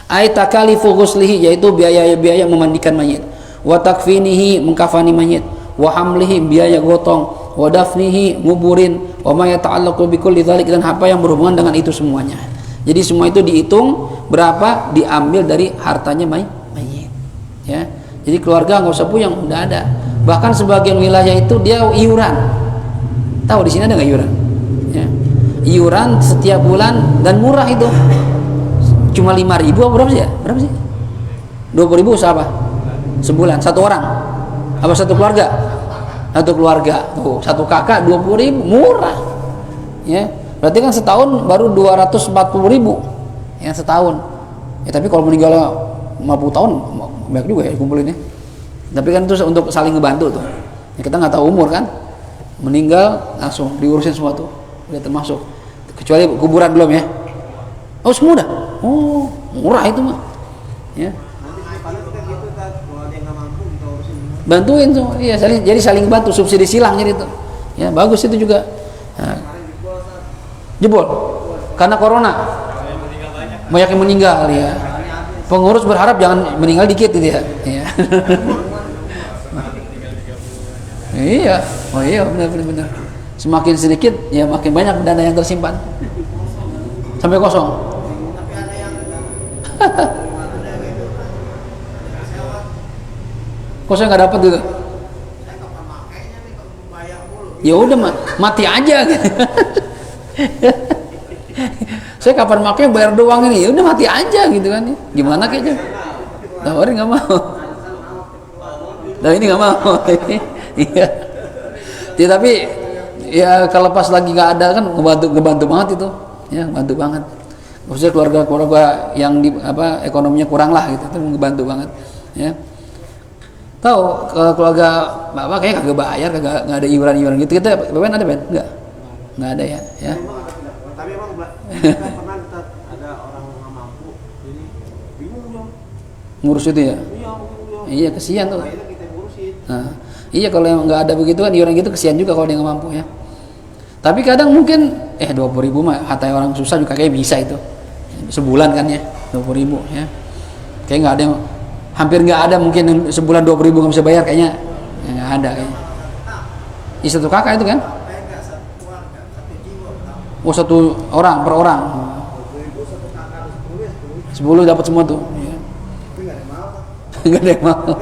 Ai takalifu ghuslihi, yaitu biaya-biaya memandikan mayit, wa takfinihi, mengkafani mayit, wa hamlihi, biaya gotong, wa dafnihi, nguburin, wa ma yata'allaqu bi kulli dzalik, dan apa yang berhubungan dengan itu semuanya. Jadi semua itu dihitung berapa, diambil dari hartanya mayit. Ya. Jadi keluarga nggak usah puyeng, udah ada. Bahkan sebagian wilayah itu dia iuran. Tahu di sini ada nggak iuran? Ya. Iuran setiap bulan dan murah itu. Cuma 5.000 apa berapa sih ya? Berapa sih? 20.000 usaha apa? Sebulan, satu orang? Apa satu keluarga? Satu keluarga. Tuh, satu kakak 20.000, murah. Ya. Berarti kan setahun baru 240.000 ya setahun. Ya tapi kalau meninggal 50 tahun banyak juga ya kumpulinnya. Tapi kan itu untuk saling ngebantu tuh. Ya, kita nggak tahu umur kan. Meninggal langsung diurusin semua tuh. Udah termasuk. Kecuali kuburan belum ya. Oh semua udah. Oh murah itu mah. Ya. Bantuin tuh. Iya jadi saling bantu, subsidi silang jadi tuh. Ya bagus itu juga. Nah, jebol karena corona banyak yang meninggal ya. Pengurus berharap jangan meninggal dikit gitu ya. Iya. Iya, oh iya benar. Semakin sedikit ya makin banyak dana yang tersimpan sampai kosong. Kosong nggak dapat gitu. Ya udah mati aja. Gitu. Saya kapan makanya bayar doang ini, ya udah mati aja gitu kan. Gimana kayaknya? Tawarin nggak mau. Dan ini nggak mau. Iya. Ya, tapi ya kalau pas lagi nggak ada kan ngebantu banget itu, ya ngebantu banget. Khususnya keluarga yang ekonominya kurang lah gitu, itu ngebantu banget. Ya. Tahu kalau keluarga bapak kayak kagak bayar, nggak ada iuran gitu. Kita BPN ada Ben? Nggak ada ya. Ya. Tapi emang pernah kita ada orang nggak mampu, jadi bingung dong. Ngurus itu ya. Iya kesian tuh. Nah, iya kalau yang nggak ada begitu kan iuran gitu kesian juga kalau dia nggak mampu ya. Tapi kadang mungkin 20.000 mah hatai orang susah juga kayak bisa itu sebulan kan ya 20.000 ya. Kayak nggak ada, hampir nggak ada mungkin sebulan 20.000 nggak bisa bayar kayaknya, nggak ada kayaknya. Satu kakak itu kan? Oh satu orang per orang. 10 dapat semua tuh. Ya. Nggak ada yang mau.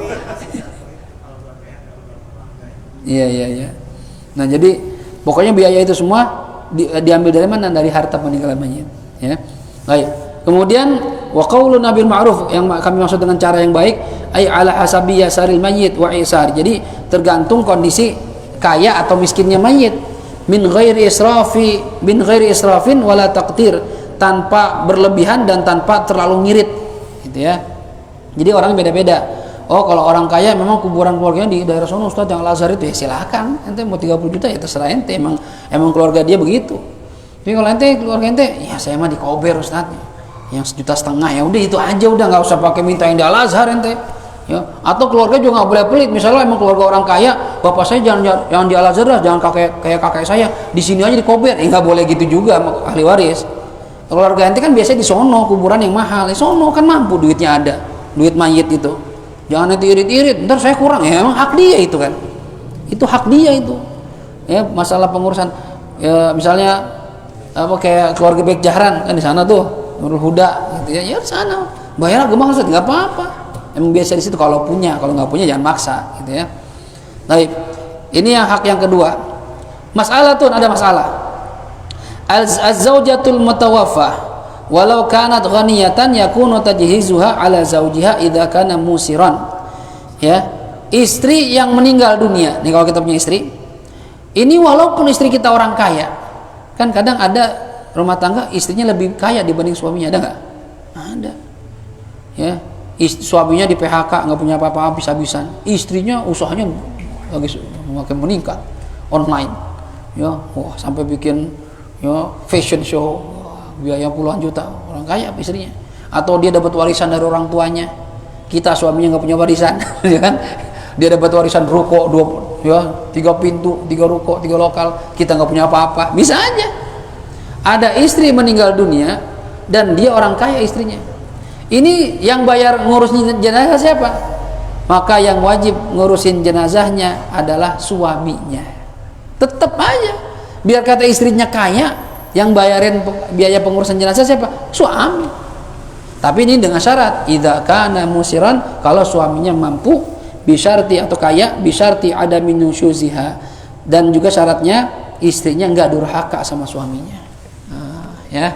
Iya. Nah jadi pokoknya biaya itu semua diambil dari mana? Dari harta peninggalan mayit. Ya. Baik. Kemudian wa qaulun bil ma'ruf, yang kami maksud dengan cara yang baik, ay ala hasabi yasaril mayit wa isar. Jadi tergantung kondisi kaya atau miskinnya mayit. Min ghairi israfin wala taqtir, tanpa berlebihan dan tanpa terlalu ngirit. Gitu ya. Jadi orang beda-beda. Oh kalau orang kaya memang kuburan keluarganya di daerah sono Ustaz yang Al-Azhar itu, ya silakan. Ente mau 30 juta ya terserah ente, emang keluarga dia begitu. Tapi kalau ente keluarga ente, ya saya mah di Kober Ustaz. Yang 1,5 juta, ya udah itu aja, udah nggak usah pakai minta yang di Al-Azhar ente. Ya. Atau keluarga juga nggak boleh pelit. Misalnya emang keluarga orang kaya, bapak saya jangan di Al-Azhar lah, jangan kayak kakek saya. Di sini aja di Kober. Ya nggak boleh gitu juga ahli waris. Keluarga ente kan biasanya di sono kuburan yang mahal. Di sono kan mampu, duitnya ada. Duit mayit itu. Jangan nanti irit-irit, ntar saya kurang. Ya emang hak dia itu kan. Itu hak dia itu. Ya masalah pengurusan. Ya, misalnya kayak keluarga Bek Jahran kan di sana tuh, Nurul Huda gitu ya. Ya di sana. Bayar agak mahal, nggak apa-apa. Emang biasa di situ kalau punya, kalau nggak punya jangan maksa gitu ya. Baik. Ini yang hak yang kedua. Masalah tuh ada masalah. Az-zaujatul mutawaffah walau kanat ghaniyatan yakunu tajhizuha ala zaujiha idza kana musiran. Ya, istri yang meninggal dunia. Nih kalau kita punya istri, ini walaupun istri kita orang kaya, kan kadang ada rumah tangga istrinya lebih kaya dibanding suaminya, ada nggak? Ada. Ya, suaminya di PHK nggak punya apa-apa habis-habisan, istrinya usahanya lagi makin meningkat online. Ya, wah sampai bikin ya fashion show, biaya puluhan juta, orang kaya istrinya. Atau dia dapat warisan dari orang tuanya, kita suaminya nggak punya warisan, ya kan? Dia dapat warisan ruko 3 pintu, 3 ruko, 3 lokal, kita nggak punya apa-apa. Bisa aja ada istri meninggal dunia dan dia orang kaya istrinya. Ini yang bayar ngurusin jenazah siapa? Maka yang wajib ngurusin jenazahnya adalah suaminya. Tetap aja, biar kata istrinya kaya, yang bayarin biaya pengurusan jenazah siapa? Suami. Tapi ini dengan syarat idza kana musiran, kalau suaminya mampu, bisyarti atau kaya, bisyarti ada minusyuziha, dan juga syaratnya istrinya enggak durhaka sama suaminya. Nah, ya.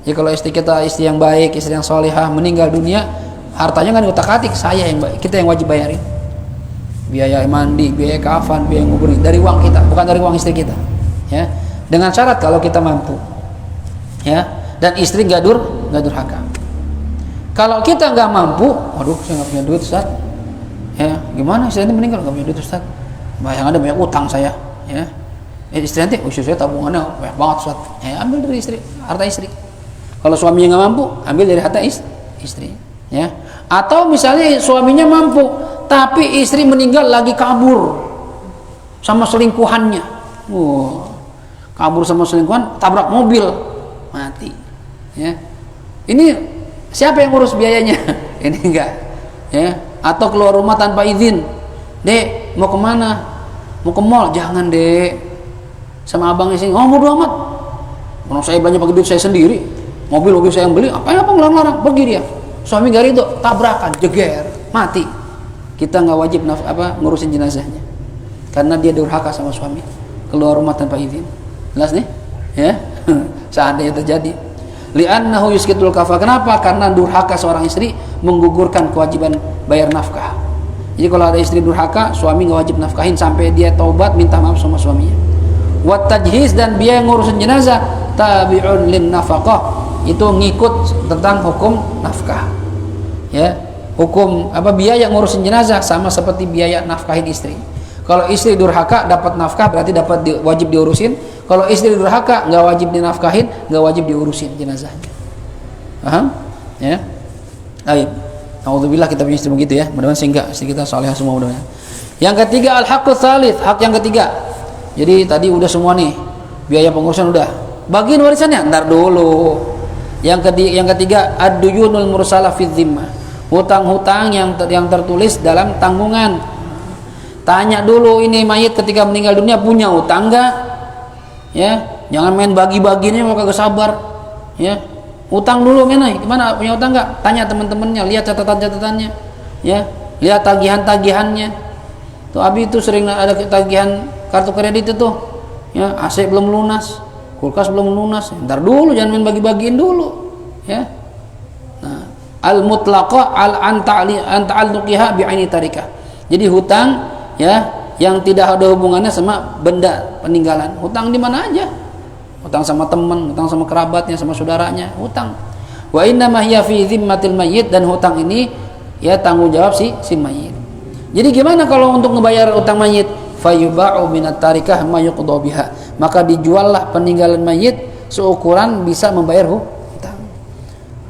Ya kalau istri kita istri yang baik, istri yang solihah meninggal dunia, hartanya kan utak-atik saya yang baik, kita yang wajib bayarin. Biaya mandi, biaya kafan, biaya nguburin dari uang kita, bukan dari uang istri kita. Ya. Dengan syarat kalau kita mampu, ya, dan istri nggak durhaka. Kalau kita nggak mampu, waduh saya nggak punya duit Ustaz, ya gimana istri nanti meninggal nggak punya duit Ustaz, yang ada banyak utang saya, ya, istri nanti usia saya tabungannya banyak banget Ustaz, ya ambil dari istri, harta istri. Kalau suaminya nggak mampu, ambil dari harta istri, ya. Atau misalnya suaminya mampu, tapi istri meninggal lagi kabur sama selingkuhannya, kabur sama selingkuhan, tabrak mobil, mati. Ya. Ini siapa yang ngurus biayanya? Ini enggak. Ya. Atau keluar rumah tanpa izin. Dek, mau kemana? Mau ke mall? Jangan dek. Sama abangnya sini. Oh bodo amat. Kalau saya banyak pakai duit saya sendiri. Mobil saya yang beli. Apa ngelarang-larang? Pergi dia. Suami gak itu tabrakan, jeger, mati. Kita nggak wajib ngurusin jenazahnya. Karena dia durhaka sama suami. Keluar rumah tanpa izin. Jelas nih, ya. Seandainya terjadi, li'annahu yuskitul kafah. Kenapa? Karena durhaka seorang istri menggugurkan kewajiban bayar nafkah. Jadi kalau ada istri durhaka, suami nggak wajib nafkahin sampai dia taubat minta maaf sama suaminya. Wat tajhiz, dan biaya ngurusin jenazah tabi'un lin nafaqah, itu ngikut tentang hukum nafkah. Ya, hukum apa, biaya ngurusin jenazah sama seperti biaya nafkahin istri. Kalau istri durhaka dapat nafkah berarti wajib diurusin. Kalau istri durhaka nggak wajib dinafkahin, nggak wajib diurusin jenazahnya. Paham? Ya. Baik. Alhamdulillah kita punya istri begitu ya. Mudah-mudahan sehingga istri kita salehah semua mudah-mudahan. Yang ketiga al-haqqus tsalits, hak yang ketiga. Jadi tadi udah semua nih. Biaya pengurusan udah. Bagian warisannya ntar dulu. Yang ketiga ad-duyunul mursalah fi dhimmah. Hutang-hutang yang tertulis dalam tanggungan. Tanya dulu ini mayit ketika meninggal dunia punya hutang enggak? Ya, jangan main bagi-baginya mau kagak sabar. Ya. Utang dulu menai, gimana punya utang enggak? Tanya teman-temannya, lihat catatan-catatannya, ya, lihat tagihan-tagihannya. Tuh Abi itu sering ada tagihan kartu kredit itu, ya, AC belum lunas, kulkas belum lunas. Ntar dulu, jangan main bagi-bagiin dulu, ya. Nah, al mutlaqah al anta'alluqiha bi'aini tarikah. Jadi hutang, ya, yang tidak ada hubungannya sama benda peninggalan. Hutang di mana aja. Hutang sama teman, hutang sama kerabatnya, sama saudaranya, hutang. Wa inna ma hiya fi dhimmatil mayyit, dan hutang ini ya tanggung jawab si mayit. Jadi gimana kalau untuk ngebayar utang mayit? Fayuba'u minat tarikah ma yuqda biha. Maka dijuallah peninggalan mayit seukuran bisa membayar hutang.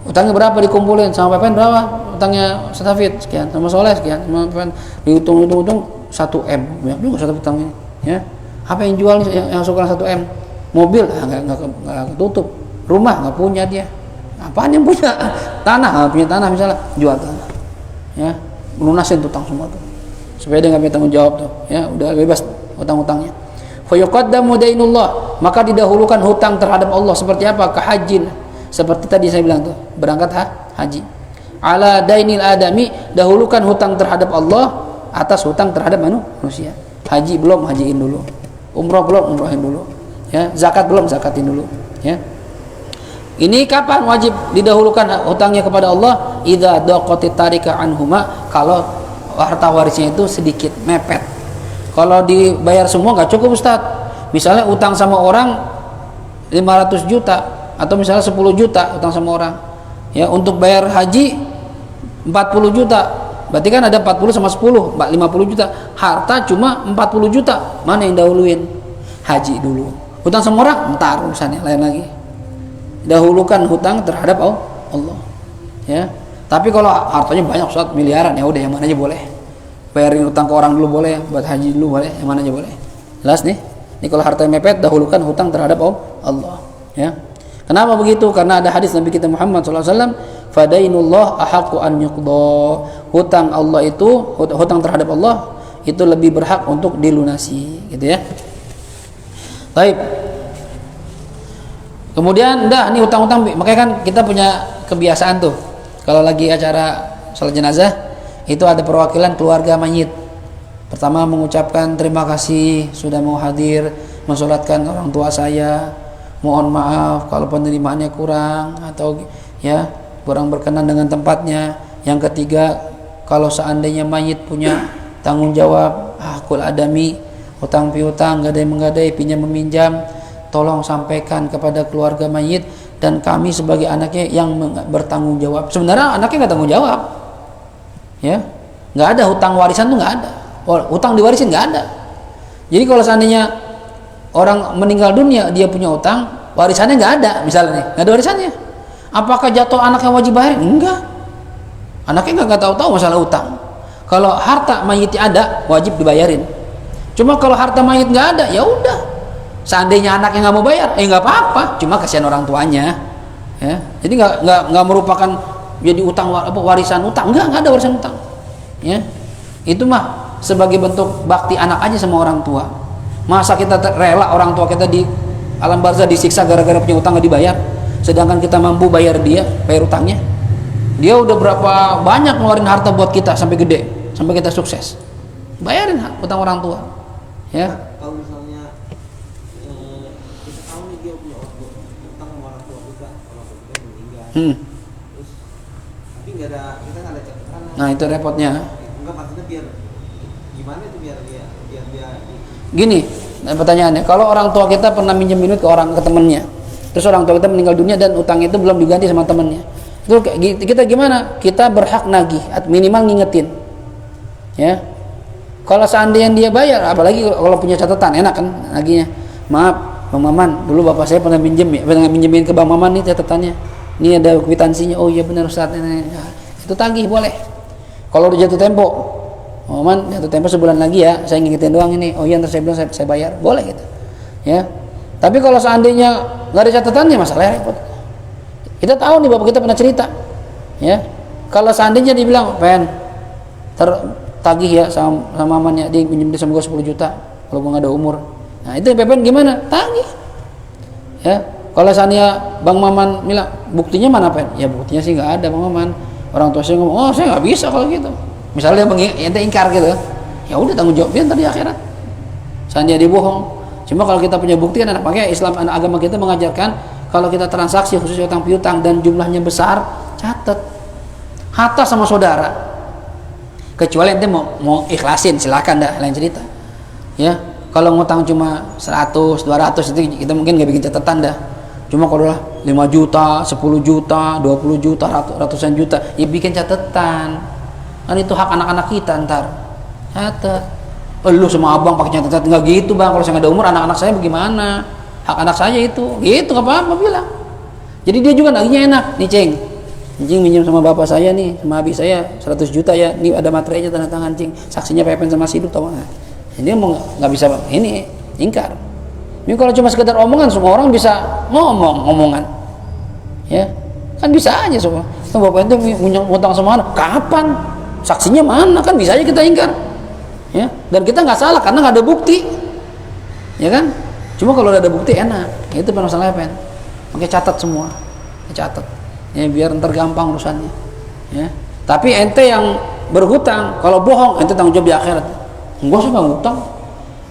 Utangnya berapa dikumpulin, sama Pepen berapa? Utangnya Ustaz sekian, sama Soleh sekian, sama Pepen dihitung 1M. Banyak juga satu utangnya, ya. Apa yang jual yang seukuran 1M? Mobil nggak tutup, rumah nggak punya dia, apaan yang punya? Tanah, punya tanah misalnya, jual tanah, ya, melunasin utang semua tuh, supaya dia nggak punya tanggung jawab tuh, ya, udah bebas utang-utangnya. Fayuqaddamu dainullah, maka didahulukan hutang terhadap Allah. Seperti apa? Kahajin, seperti tadi saya bilang tuh, berangkat haji. Ala dainil adami, dahulukan hutang terhadap Allah atas hutang terhadap manusia. Haji belum, hajiin dulu. Umroh belum, umrohin dulu. Ya, zakat belum, zakatin dulu, ya. Ini kapan wajib didahulukan hutangnya kepada Allah? Idza daqatit tarika anhuma, kalau harta warisnya itu sedikit mepet. Kalau dibayar semua nggak cukup, Ustaz. Misalnya utang sama orang 500 juta atau misalnya 10 juta utang sama orang. Ya, untuk bayar haji 40 juta. Berarti kan ada 40 sama 10, 50 juta. Harta cuma 40 juta. Mana yang dahuluin? Haji dulu. Hutang sama orang, ntar urusannya lain lagi. Dahulukan hutang terhadap Allah, ya. Tapi kalau hartanya banyak, Ustaz, miliaran, ya udah yang mana aja boleh. Bayarin hutang ke orang dulu boleh, buat haji dulu boleh, yang mana aja boleh. Jelas nih. Ini kalau harta mepet, dahulukan hutang terhadap Allah, ya. Kenapa begitu? Karena ada hadis Nabi kita Muhammad SAW, fadainullah ahaqqu an yuqda. Hutang Allah itu, hutang terhadap Allah itu lebih berhak untuk dilunasi, gitu ya. Baik. Kemudian nih hutang-hutang, makanya kan kita punya kebiasaan tuh kalau lagi acara salat jenazah itu ada perwakilan keluarga mayit. Pertama mengucapkan terima kasih sudah mau hadir mensolatkan orang tua saya. Mohon maaf kalau penerimaannya kurang atau ya kurang berkenan dengan tempatnya. Yang ketiga, kalau seandainya mayit punya tanggung jawab hakul adami, hutang piutang, gadai menggadai, pinjam meminjam, tolong sampaikan kepada keluarga mayit dan kami sebagai anaknya yang bertanggung jawab. Sebenarnya anaknya nggak tanggung jawab, ya, nggak ada hutang warisan tuh nggak ada, hutang diwarisin nggak ada. Jadi kalau seandainya orang meninggal dunia dia punya hutang, warisannya nggak ada, misalnya nih nggak ada warisannya, apakah jatuh anak yang wajib bayar? Enggak, anaknya nggak tahu-tahu masalah hutang. Kalau harta mayitnya ada, wajib dibayarin. Cuma kalau harta mayit nggak ada, ya udah. Seandainya anaknya nggak mau bayar, nggak apa-apa. Cuma kasihan orang tuanya, ya. Jadi nggak merupakan jadi utang warisan utang, nggak ada warisan utang, ya. Itu mah sebagai bentuk bakti anak aja sama orang tua. Masa kita rela orang tua kita di alam barzah disiksa gara-gara punya utang nggak dibayar, sedangkan kita mampu bayar utangnya. Dia udah berapa banyak ngeluarin harta buat kita sampai gede, sampai kita sukses. Bayarin utang orang tua. Ya. Kalau misalnya kita tahu nih dia punya utang sama orang tua kita meninggal, terus tapi kita nggak ada catatan. Nah itu repotnya. Enggak, maksudnya biar gimana itu biar dia Gini, pertanyaannya, kalau orang tua kita pernah minjem duit ke temennya, terus orang tua kita meninggal dunia dan utang itu belum diganti sama temennya, itu kita gimana? Kita berhak nagih, minimal ngingetin, ya. Kalau seandainya dia bayar, apalagi kalau punya catatan, enak kan nagihnya. Maaf, Bang Maman, dulu bapak saya pernah minjemin ke Bang Maman nih catatannya. Ini ada kwitansinya. Oh iya benar Ustaz, ini. Ya, itu tagih boleh. Kalau udah jatuh tempo, Maman jatuh tempo sebulan lagi ya, saya ngingetin doang ini. Oh iya ntar saya bilang saya bayar, boleh gitu. Ya. Tapi kalau seandainya nggak ada catatannya, masalah repot. Kita tahu nih bapak kita pernah cerita, ya. Kalau seandainya dibilang, "Pen, tagih ya sama mamannya, dia pinjam dia sama gue 10 juta kalau gue nggak ada umur." Nah itu Pepen gimana? Tagih. Ya. Kalau seandainya Bang Maman bilang, "Buktinya mana Pen?" Ya buktinya sih nggak ada Bang Maman. Orang tua saya ngomong, "Oh saya nggak bisa kalau gitu." Misalnya ente ingkar gitu, ya udah tanggung jawabnya ntar di akhirat. Seandainya dia bohong. Cuma kalau kita punya bukti kan, makanya Islam, agama kita mengajarkan kalau kita transaksi khususnya utang piutang dan jumlahnya besar, catat. Hatta sama saudara. Kecuali ente mau ikhlasin, silakan dah, lain cerita. Ya, kalau ngutang cuma 100, 200 itu kita mungkin nggak bikin catatan dah. Cuma kalau lah 5 juta, 10 juta, 20 juta, ratusan juta, ya bikin catatan. Kan itu hak anak-anak kita ntar. Catat. Lu sama abang pakai catatan, nggak gitu bang. Kalau saya nggak ada umur, anak-anak saya bagaimana? Hak anak saya itu, gitu nggak apa-apa bilang. Jadi dia juga nagihnya enak, nih Ceng. Cing minjem sama bapak saya nih, sama habis saya 100 juta ya. Ini ada materainya tanda tangan Cing. Saksinya Pepen sama Siduk tau nggak? Dia mau nggak bisa ini ingkar. Ini kalau cuma sekedar omongan, semua orang bisa omongan, ya kan bisa aja semua. Itu bapak itu ngutang sama anak, kapan? Saksinya mana? Kan bisa aja kita ingkar, ya. Dan kita nggak salah karena nggak ada bukti, ya kan? Cuma kalau ada bukti enak, itu masalahnya Pen. Oke catat semua, catat, ya biar ntar gampang urusannya, ya. Tapi ente yang berhutang, kalau bohong ente tanggung jawab di akhirat. Enggak saya nggak ngutang.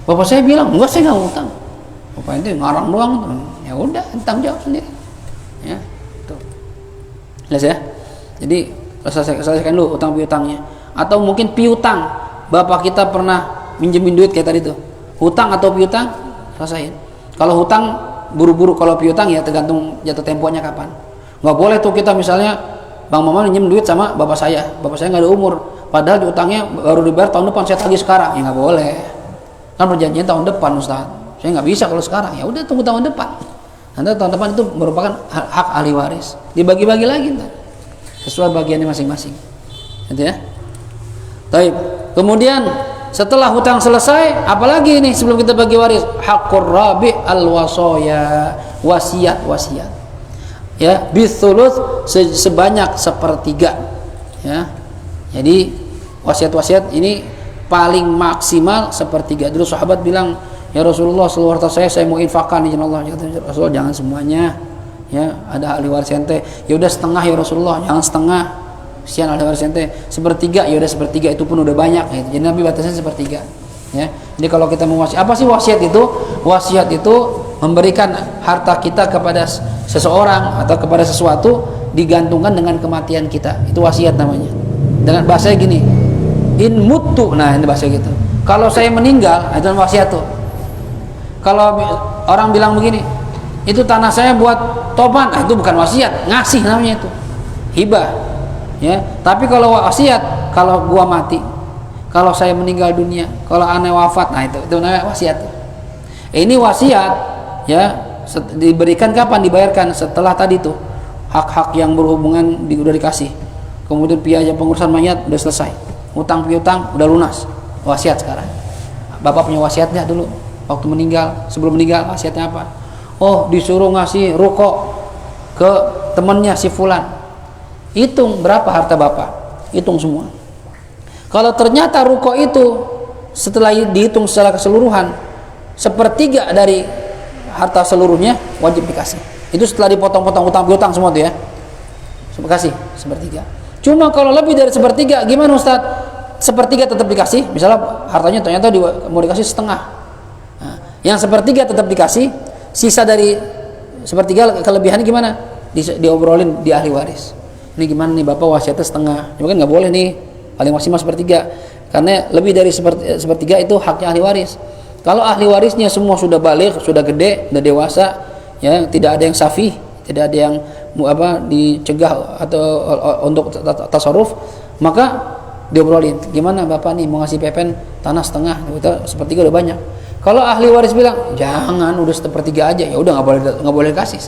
Bapak saya bilang enggak saya nggak ngutang. Bapak ente ngarang doang, ya udah tanggung jawab sendiri, ya. Tuh, jelas ya. Jadi selesaikan dulu utang piutangnya. Atau mungkin piutang, bapak kita pernah minjemin duit kayak tadi tuh, hutang atau piutang, selesaiin. Kalau hutang buru-buru, kalau piutang ya tergantung jatuh temponya kapan. Nggak boleh tuh kita misalnya Bang Maman minjem duit sama bapak saya nggak ada umur, padahal utangnya baru dibayar tahun depan, saya tagih sekarang, ya nggak boleh. Kan perjanjian tahun depan Ustaz, saya nggak bisa kalau sekarang, ya udah tunggu tahun depan. Nanti tahun depan itu merupakan hak ahli waris, dibagi-bagi lagi ntar sesuai bagiannya masing-masing, gitu ya. Baik. Kemudian setelah hutang selesai, apalagi ini sebelum kita bagi waris? Haqqur rabi al wasaya, wasiat. Ya, bithuluth sebanyak 1/3. Ya. Jadi wasiat ini paling maksimal 1/3. Dulu sahabat bilang, "Ya Rasulullah, seluruh harta saya mau infakkan di jalan Allah." Kata Rasulullah, "Jangan semuanya. Ya, ada ahli waris ente. Ya udah setengah ya Rasulullah, jangan setengah. Kesian ahli waris ente. 1/3, ya udah 1/3 itu pun udah banyak gitu." Jadi Nabi batasnya 1/3. Ya. Jadi kalau kita mau wasiat, apa sih wasiat itu? Wasiat itu memberikan harta kita kepada seseorang atau kepada sesuatu digantungkan dengan kematian kita. Itu wasiat namanya. Dengan bahasa gini, in mutu, nah ini bahasa gitu. Kalau saya meninggal, itu wasiat tuh. Kalau orang bilang begini, itu tanah saya buat topan, nah itu bukan wasiat, ngasih namanya itu, hibah, ya. Tapi kalau wasiat, kalau gua mati, kalau saya meninggal dunia, kalau aneh wafat, nah itu namanya wasiat. Ini wasiat, ya, diberikan kapan? Dibayarkan setelah tadi tuh hak-hak yang berhubungan udah dikasih, kemudian biaya pengurusan mayat udah selesai, utang piutang udah lunas, wasiat sekarang. Bapak punya wasiatnya dulu waktu meninggal, sebelum meninggal wasiatnya apa? Oh, disuruh ngasih ruko ke temennya si fulan. Hitung berapa harta bapak, hitung semua. Kalau ternyata ruko itu setelah dihitung secara keseluruhan 1/3 dari harta seluruhnya, wajib dikasih. Itu setelah dipotong-potong utang piutang semua tuh ya, kasih 1/3. Cuma kalau lebih dari 1/3 gimana Ustaz? 1/3 tetap dikasih. Misalnya hartanya ternyata mau dikasih setengah, nah, yang 1/3 tetap dikasih. Sisa dari 1/3 kelebihannya gimana? Diobrolin di ahli waris. Ini gimana nih bapak wasiatnya setengah? Cuma kan nggak boleh nih paling maksimal sepertiga, karena lebih dari sepertiga itu haknya ahli waris. Kalau ahli warisnya semua sudah balik, sudah gede, sudah dewasa, ya tidak ada yang safih, tidak ada yang dicegah atau untuk tasarruf, maka diobrolin, gimana bapak nih mau ngasih pepen tanah setengah, itu sepertiga udah banyak. Kalau ahli waris bilang jangan, udah sepertiga aja, ya udah nggak boleh kasih.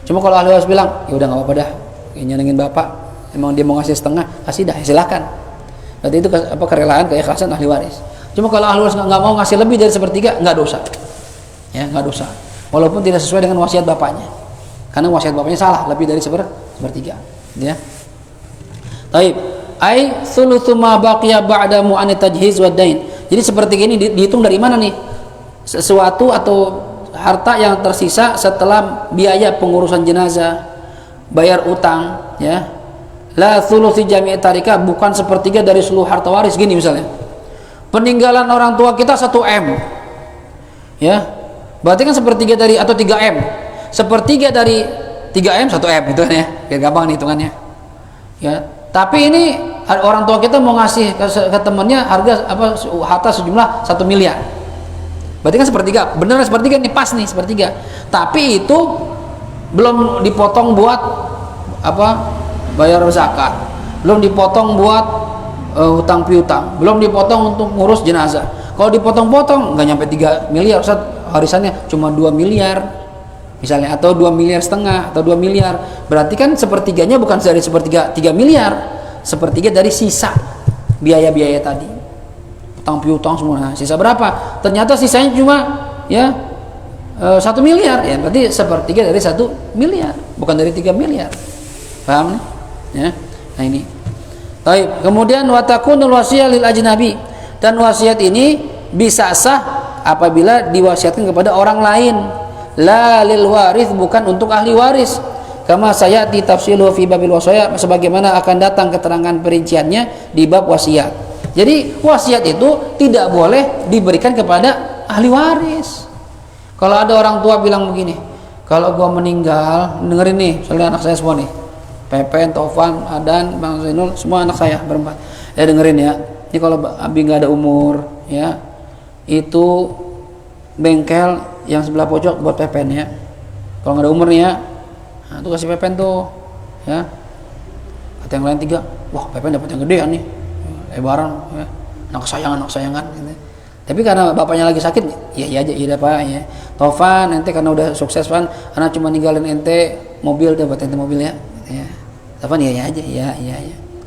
Cuma kalau ahli waris bilang ya udah nggak apa-apa dah, nyenengin bapak, emang dia mau ngasih setengah, kasih dah, silakan. Berarti itu kerelaan, keikhlasan ahli waris. Cuma kalau ahli waris nggak mau ngasih lebih dari sepertiga, nggak dosa, ya nggak dosa, walaupun tidak sesuai dengan wasiat bapaknya, karena wasiat bapaknya salah, lebih dari sepertiga, ya. Taib, ai thulutsu ma baqiya ba'da mu'anat tajhiz wa dain. Jadi seperti ini dihitung dari mana nih? Sesuatu atau harta yang tersisa setelah biaya pengurusan jenazah, bayar utang, ya. La thulutsi jami'i tarika, bukan sepertiga dari seluruh harta waris. Gini misalnya, peninggalan orang tua kita 1 M, ya, berarti kan sepertiga dari, atau 3 M, sepertiga dari 3 M 1 M, itu kan ya, biar gampang nih hitungannya, ya. Tapi ini orang tua kita mau ngasih ke temannya harta sejumlah 1 miliar, berarti kan sepertiga, bener sepertiga nih, pas nih sepertiga. Tapi itu belum dipotong buat bayar zakat, belum dipotong buat hutang piutang, belum dipotong untuk ngurus jenazah. Kalau dipotong-potong nggak nyampe 3 miliar, Ustaz, warisannya cuma 2 miliar misalnya, atau 2 miliar setengah, atau 2 miliar. Berarti kan sepertiganya bukan dari sepertiga 3 miliar, sepertiga dari sisa biaya-biaya tadi, hutang piutang semua. Nah, sisa berapa? Ternyata sisanya cuma 1 miliar, ya berarti sepertiga dari 1 miliar, bukan dari 3 miliar. Paham nih? Ya. Nah ini. Baik, kemudian wa takunul wasiyah lil ajnabi, dan wasiat ini bisa sah apabila diwasiatkan kepada orang lain, la lil waris, bukan untuk ahli waris. Kama sayati tafsilu fi babil wasaya, sebagaimana akan datang keterangan perinciannya di bab wasiat. Jadi wasiat itu tidak boleh diberikan kepada ahli waris. Kalau ada orang tua bilang begini, kalau gua meninggal, dengerin nih, soalnya anak saya semua nih, Pepen, Tovan, Adan, Bang Zainul, semua anak saya berempat. Ya dengerin ya. Ini kalau Abi nggak ada umur, ya, itu bengkel yang sebelah pojok buat Pepen ya. Kalau nggak ada umur nih ya, nah, tuh kasih Pepen tuh, ya. Kata yang lain 3, wah Pepen dapat yang gedean nih, lebaran, ya. Anak sayangan, gitu. Tapi karena bapaknya lagi sakit, ya aja, iya pak, ya. Tovan, ente karena udah sukses Van, anak cuma ninggalin ente mobil, dapat ente mobil ya. Ya. Van iya aja, iya.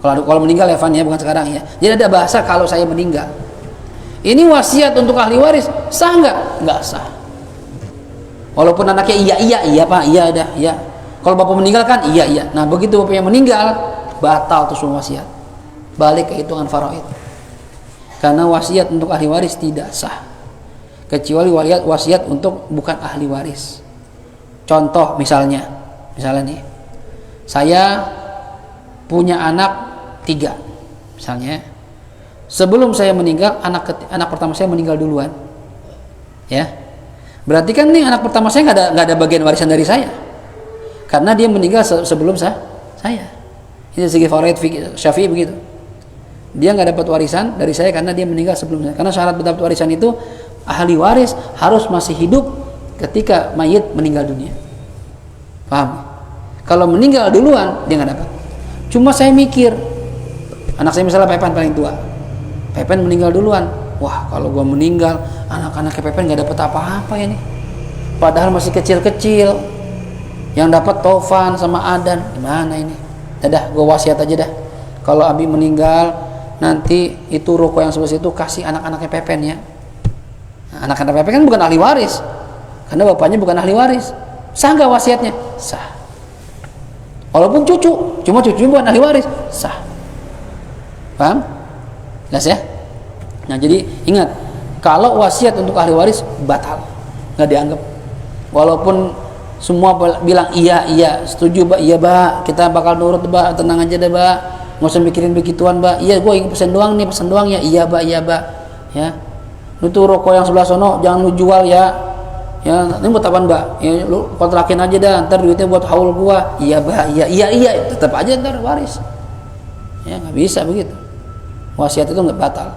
Kalau meninggal ya Van ya, bukan sekarang ya. Jadi ada bahasa kalau saya meninggal. Ini wasiat untuk ahli waris, sah nggak? Nggak sah. Walaupun anaknya iya Pak, iya dah, iya. Kalau bapak meninggal kan iya. Nah begitu bapaknya meninggal, batal tuh semua wasiat. Balik ke hitungan faraid. Karena wasiat untuk ahli waris tidak sah. Kecuali wasiat untuk bukan ahli waris. Contoh misalnya nih, saya punya anak 3 misalnya. Sebelum saya meninggal, anak pertama saya meninggal duluan, ya. Berarti kan nih anak pertama saya nggak ada bagian warisan dari saya, karena dia meninggal sebelum saya. Ini segi faraid Syafi'i begitu. Dia nggak dapat warisan dari saya karena dia meninggal sebelum saya. Karena syarat dapat warisan itu ahli waris harus masih hidup ketika mayit meninggal dunia. Paham? Kalau meninggal duluan dia nggak dapat. Cuma saya mikir, anak saya misalnya Pepen paling tua, Pepen meninggal duluan. Wah kalau gua meninggal, anak-anaknya Pepen nggak dapat apa-apa ya nih. Padahal masih kecil-kecil. Yang dapat Tovan sama Adan, gimana ini? Dadah, gua wasiat aja dah. Kalau Abi meninggal, nanti itu ruko yang sebelah situ kasih anak-anaknya Pepen ya. Nah, anak-anak Pepen kan bukan ahli waris, karena bapaknya bukan ahli waris. Sah nggak wasiatnya? Sah. Walaupun cucu, cuma cucunya bukan ahli waris, sah. Paham? Jelas ya? Nah jadi ingat, kalau wasiat untuk ahli waris batal, nggak dianggap. Walaupun semua bilang iya, setuju Mbak, iya Mbak, kita bakal nurut Mbak, tenang aja deh Mbak, nggak usah mikirin begituan Mbak. Iya, gue ingin pesan doang ya. Iya Mbak, ya. Lu tuh rokok yang sebelah sono jangan lu jual ya. Ya, ini buat apaan Mbak? Ya, lu kontrakin aja dah, ntar duitnya buat haul gua. Iya Mbak, iya, tetap aja ntar waris. Ya nggak bisa begitu. Wasiat itu nggak batal.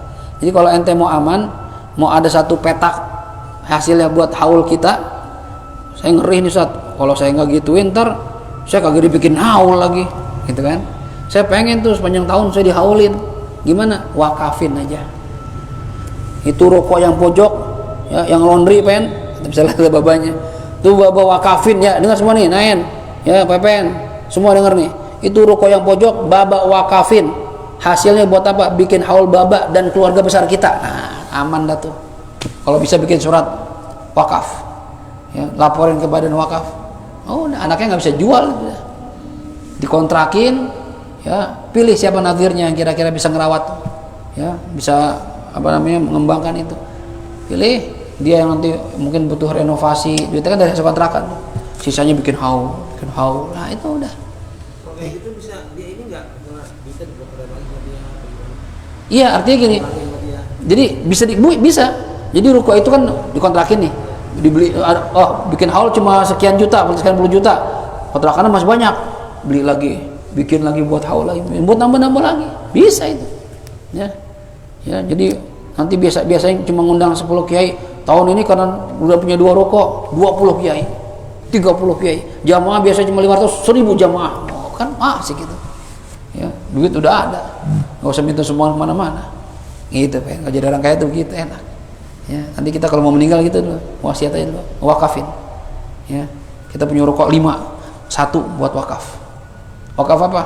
Jadi kalau ente mau aman, mau ada satu petak hasilnya buat haul kita, saya ngeri nih Ustaz, kalau saya nggak gituin ntar saya kagak dibikin haul lagi, gitu kan. Saya pengen tuh sepanjang tahun saya dihaulin. Gimana? Wakafin aja. Itu rokok yang pojok, ya, yang laundry pen, bisa lihat babanya. Tuh baba wakafin ya, dengar semua nih, Naen, ya Pepen, semua dengar nih. Itu rokok yang pojok, baba wakafin. Hasilnya buat apa? Bikin haul baba dan keluarga besar kita. Nah, aman dah tuh. Kalau bisa bikin surat wakaf, ya, laporin ke badan wakaf. Oh, anaknya nggak bisa jual, dikontrakin, ya, pilih siapa nadirnya yang kira-kira bisa ngerawat, ya, bisa apa namanya mengembangkan itu. Pilih dia yang nanti mungkin butuh renovasi, duitnya kan dari hasil kontrakan, sisanya bikin haul. Nah itu udah. Oke, itu bisa dia ini nggak bisa dibuat lagi sama dia? Iya, artinya gini. Jadi bisa. Jadi ruko itu kan dikontrakin nih, dibeli, bikin haul cuma sekian juta, sekian puluh juta, kontrakannya masih banyak, beli lagi, bikin lagi buat haul lagi, buat nambah lagi, bisa itu, ya. Jadi nanti biasanya cuma ngundang 10 kiai, tahun ini karena udah punya 2 ruko, 20 kiai, 30 kiai, jamaah biasanya cuma 500, 1000 jamaah, kan asik gitu, ya, duit udah ada, nggak usah minta semua kemana-mana, gitu, pengen nggak jadi orang kaya tuh gitu enak. Ya, nanti kita kalau mau meninggal gitu dulu, wasiat aja dulu, wakafin. Ya, kita punya rokok 5, 1 buat wakaf. Wakaf apa?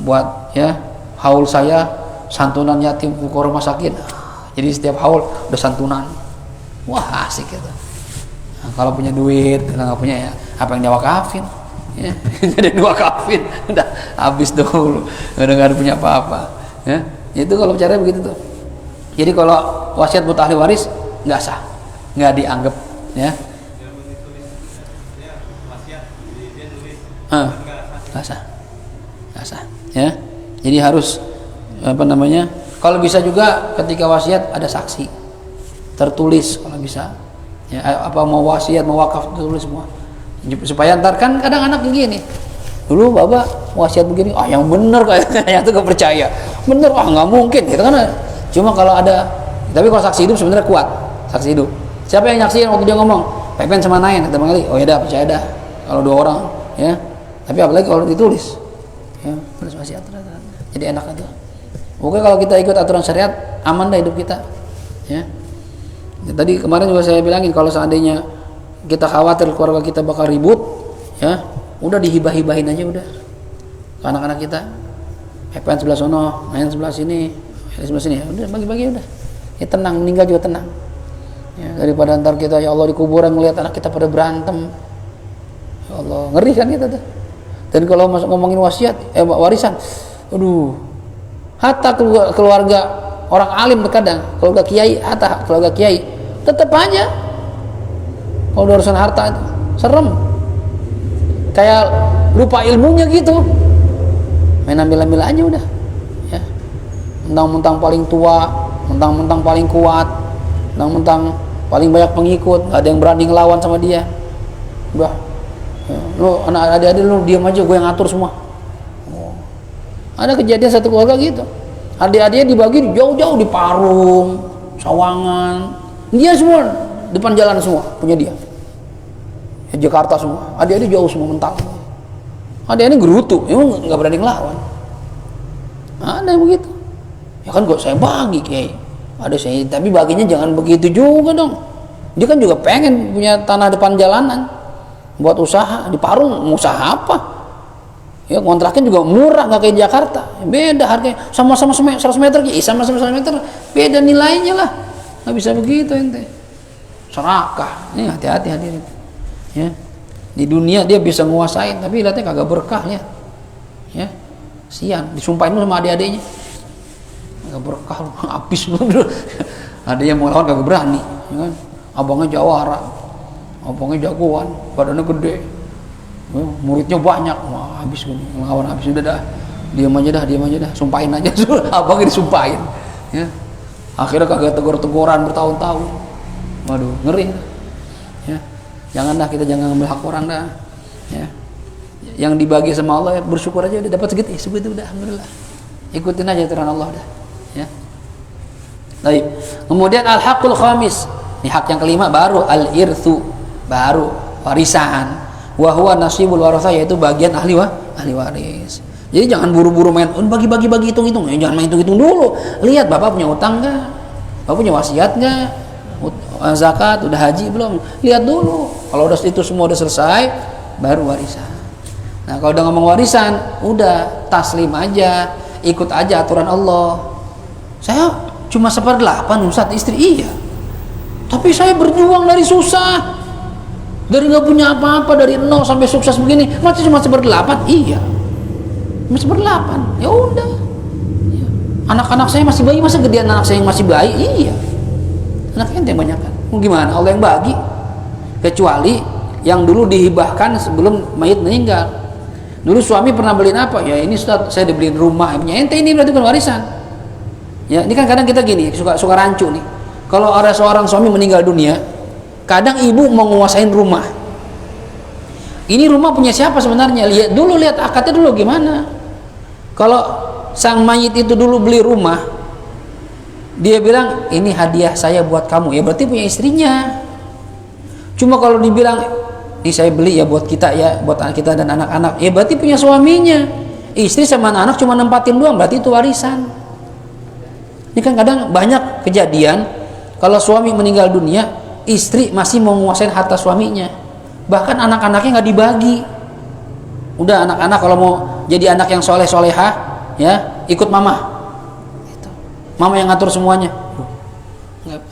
Buat ya haul saya, santunan yatim, fukara rumah sakit. Jadi setiap haul udah santunan. Wah asik gitu. Nah, kalau punya duit, kalau nggak punya ya apa yang diwakafin? Ya, jadi diwakafin, udah habis dulu, udah nggak punya apa-apa. Ya, itu kalau bicara begitu tuh. Jadi kalau wasiat buat ahli waris nggak sah, nggak dianggap, ya. Nggak sah, ya. Jadi harus apa namanya? Kalau bisa juga ketika wasiat ada saksi, tertulis kalau bisa. Ya, apa mau wasiat mau wakaf tertulis semua, supaya ntar kan kadang anak begini. Dulu bapak wasiat begini, yang bener kayaknya tuh gak percaya, bener, nggak mungkin, gitu kan. Cuma kalau ada, tapi kalau saksi hidup sebenarnya kuat. Saksi hidup. Siapa yang nyaksiin waktu dia ngomong? Pepen sama Nain, kata Bang Ali. Oh ya dah, percaya dah. Kalau 2 orang, ya. Tapi apalagi kalau ditulis. Ya, tulis wasiat. Jadi enak aja. Oke, kalau kita ikut aturan syariat, aman dah hidup kita. Ya. Tadi kemarin juga saya bilangin kalau seandainya kita khawatir keluarga kita bakal ribut, ya, udah dihibah-hibahin aja udah. Ke anak-anak kita. Pepen sebelah sono, Nain sebelah sini, sebelah sini. Ya, udah bagi-bagi udah. Ya tenang, meninggal juga tenang. Ya, daripada ntar kita ya Allah di kuburan ngelihat anak kita pada berantem, ya Allah ngeri kan kita tuh. Dan kalau ngomongin wasiat warisan, aduh, hatta keluarga orang alim terkadang, keluarga kiai, hatta keluarga kiai tetap aja kalau urusan harta itu serem, kayak lupa ilmunya gitu, main ambil aja udah, ya, mentang-mentang paling tua, mentang-mentang paling kuat, mentang-mentang paling banyak pengikut, nggak ada yang berani ngelawan sama dia. Udah, ya, lu anak adik-adik lu diam aja, gue yang ngatur semua. Ada kejadian satu keluarga gitu, adik-adiknya dibagi jauh-jauh di Parung, Sawangan, dia semua depan jalan semua punya dia. Ya, Jakarta semua, adik-adik jauh semua mental. Adik-adik gerutu, emang nggak berani ngelawan. Ada yang begitu. Ya kan kok saya bagi Kiai. Ada saya, tapi baginya jangan begitu juga dong. Dia kan juga pengen punya tanah depan jalanan buat usaha. Di Parung mau usaha apa? Ya kontraknya juga murah, nggak kayak Jakarta. Beda harganya, sama-sama 100 meter, sama-sama 100 meter, beda nilainya lah. Nggak bisa begitu ente. Serakah. Ini hati-hati hadirin. Ya. Di dunia dia bisa nguasain, tapi lihatnya kagak berkah lihat. Ya. Sian, disumpahin sama adik-adiknya. Gak berkah, habis dulu. Ada yang mau lawan kagak berani, ya kan? Abangnya jawara, abangnya jagoan, badannya gede, muridnya banyak, wah habis gue ngelawan, habis udah dah, diam aja dah, sumpahin aja, abangnya disumpahin, ya. Akhirnya kagak tegur-teguran bertahun-tahun, waduh ngeri, ya. Jangan ngambil hak orang dah, ya. Yang dibagi sama Allah, bersyukur aja udah dapat segitu udah, alhamdulillah. Ikutin aja aturan Allah dah. Ya. Baik. Kemudian al-haqqul khamis. Ini hak yang kelima baru al-irthu, baru warisan. Wa huwa nasibul warasah, yaitu bagian ahli waris. Jadi jangan buru-buru main bagi-bagi hitung-hitung. Jangan main hitung-hitung dulu. Lihat bapak punya utang enggak? Bapak punya wasiat enggak? Zakat, udah haji belum? Lihat dulu. Kalau udah itu semua udah selesai, baru warisan. Nah, kalau udah ngomong warisan, udah taslim aja, ikut aja aturan Allah. Saya cuma 1/8 Ustaz, istri iya. Tapi saya berjuang dari susah. Dari nggak punya apa-apa, dari 0 sampai sukses begini, masih cuma 1/8? Iya. Cuma 1/8. Ya udah. Anak-anak saya masih bayi, masa gedean anak saya yang masih bayi? Iya. Anaknya yang banyak kan. Gimana? Allah yang bagi. Kecuali yang dulu dihibahkan sebelum mayit meninggal. Dulu suami pernah beliin apa? Ya ini Ustaz, saya dibeliin rumah. Ya ente ini berarti bukan warisan. Ya, ini kan kadang kita gini, suka rancu nih. Kalau ada seorang suami meninggal dunia, kadang ibu mau nguasain rumah. Ini rumah punya siapa sebenarnya? Lihat akadnya dulu gimana. Kalau sang mayit itu dulu beli rumah, dia bilang ini hadiah saya buat kamu, ya berarti punya istrinya. Cuma kalau dibilang ini saya beli ya buat kita, ya buat anak kita dan anak-anak, ya berarti punya suaminya. Istri sama anak-anak cuma nempatin doang, berarti itu warisan. Ini kan kadang banyak kejadian kalau suami meninggal dunia, istri masih mau menguasain harta suaminya, bahkan anak-anaknya nggak dibagi. Udah anak-anak kalau mau jadi anak yang soleh-solehah, ya ikut mama, mama yang ngatur semuanya.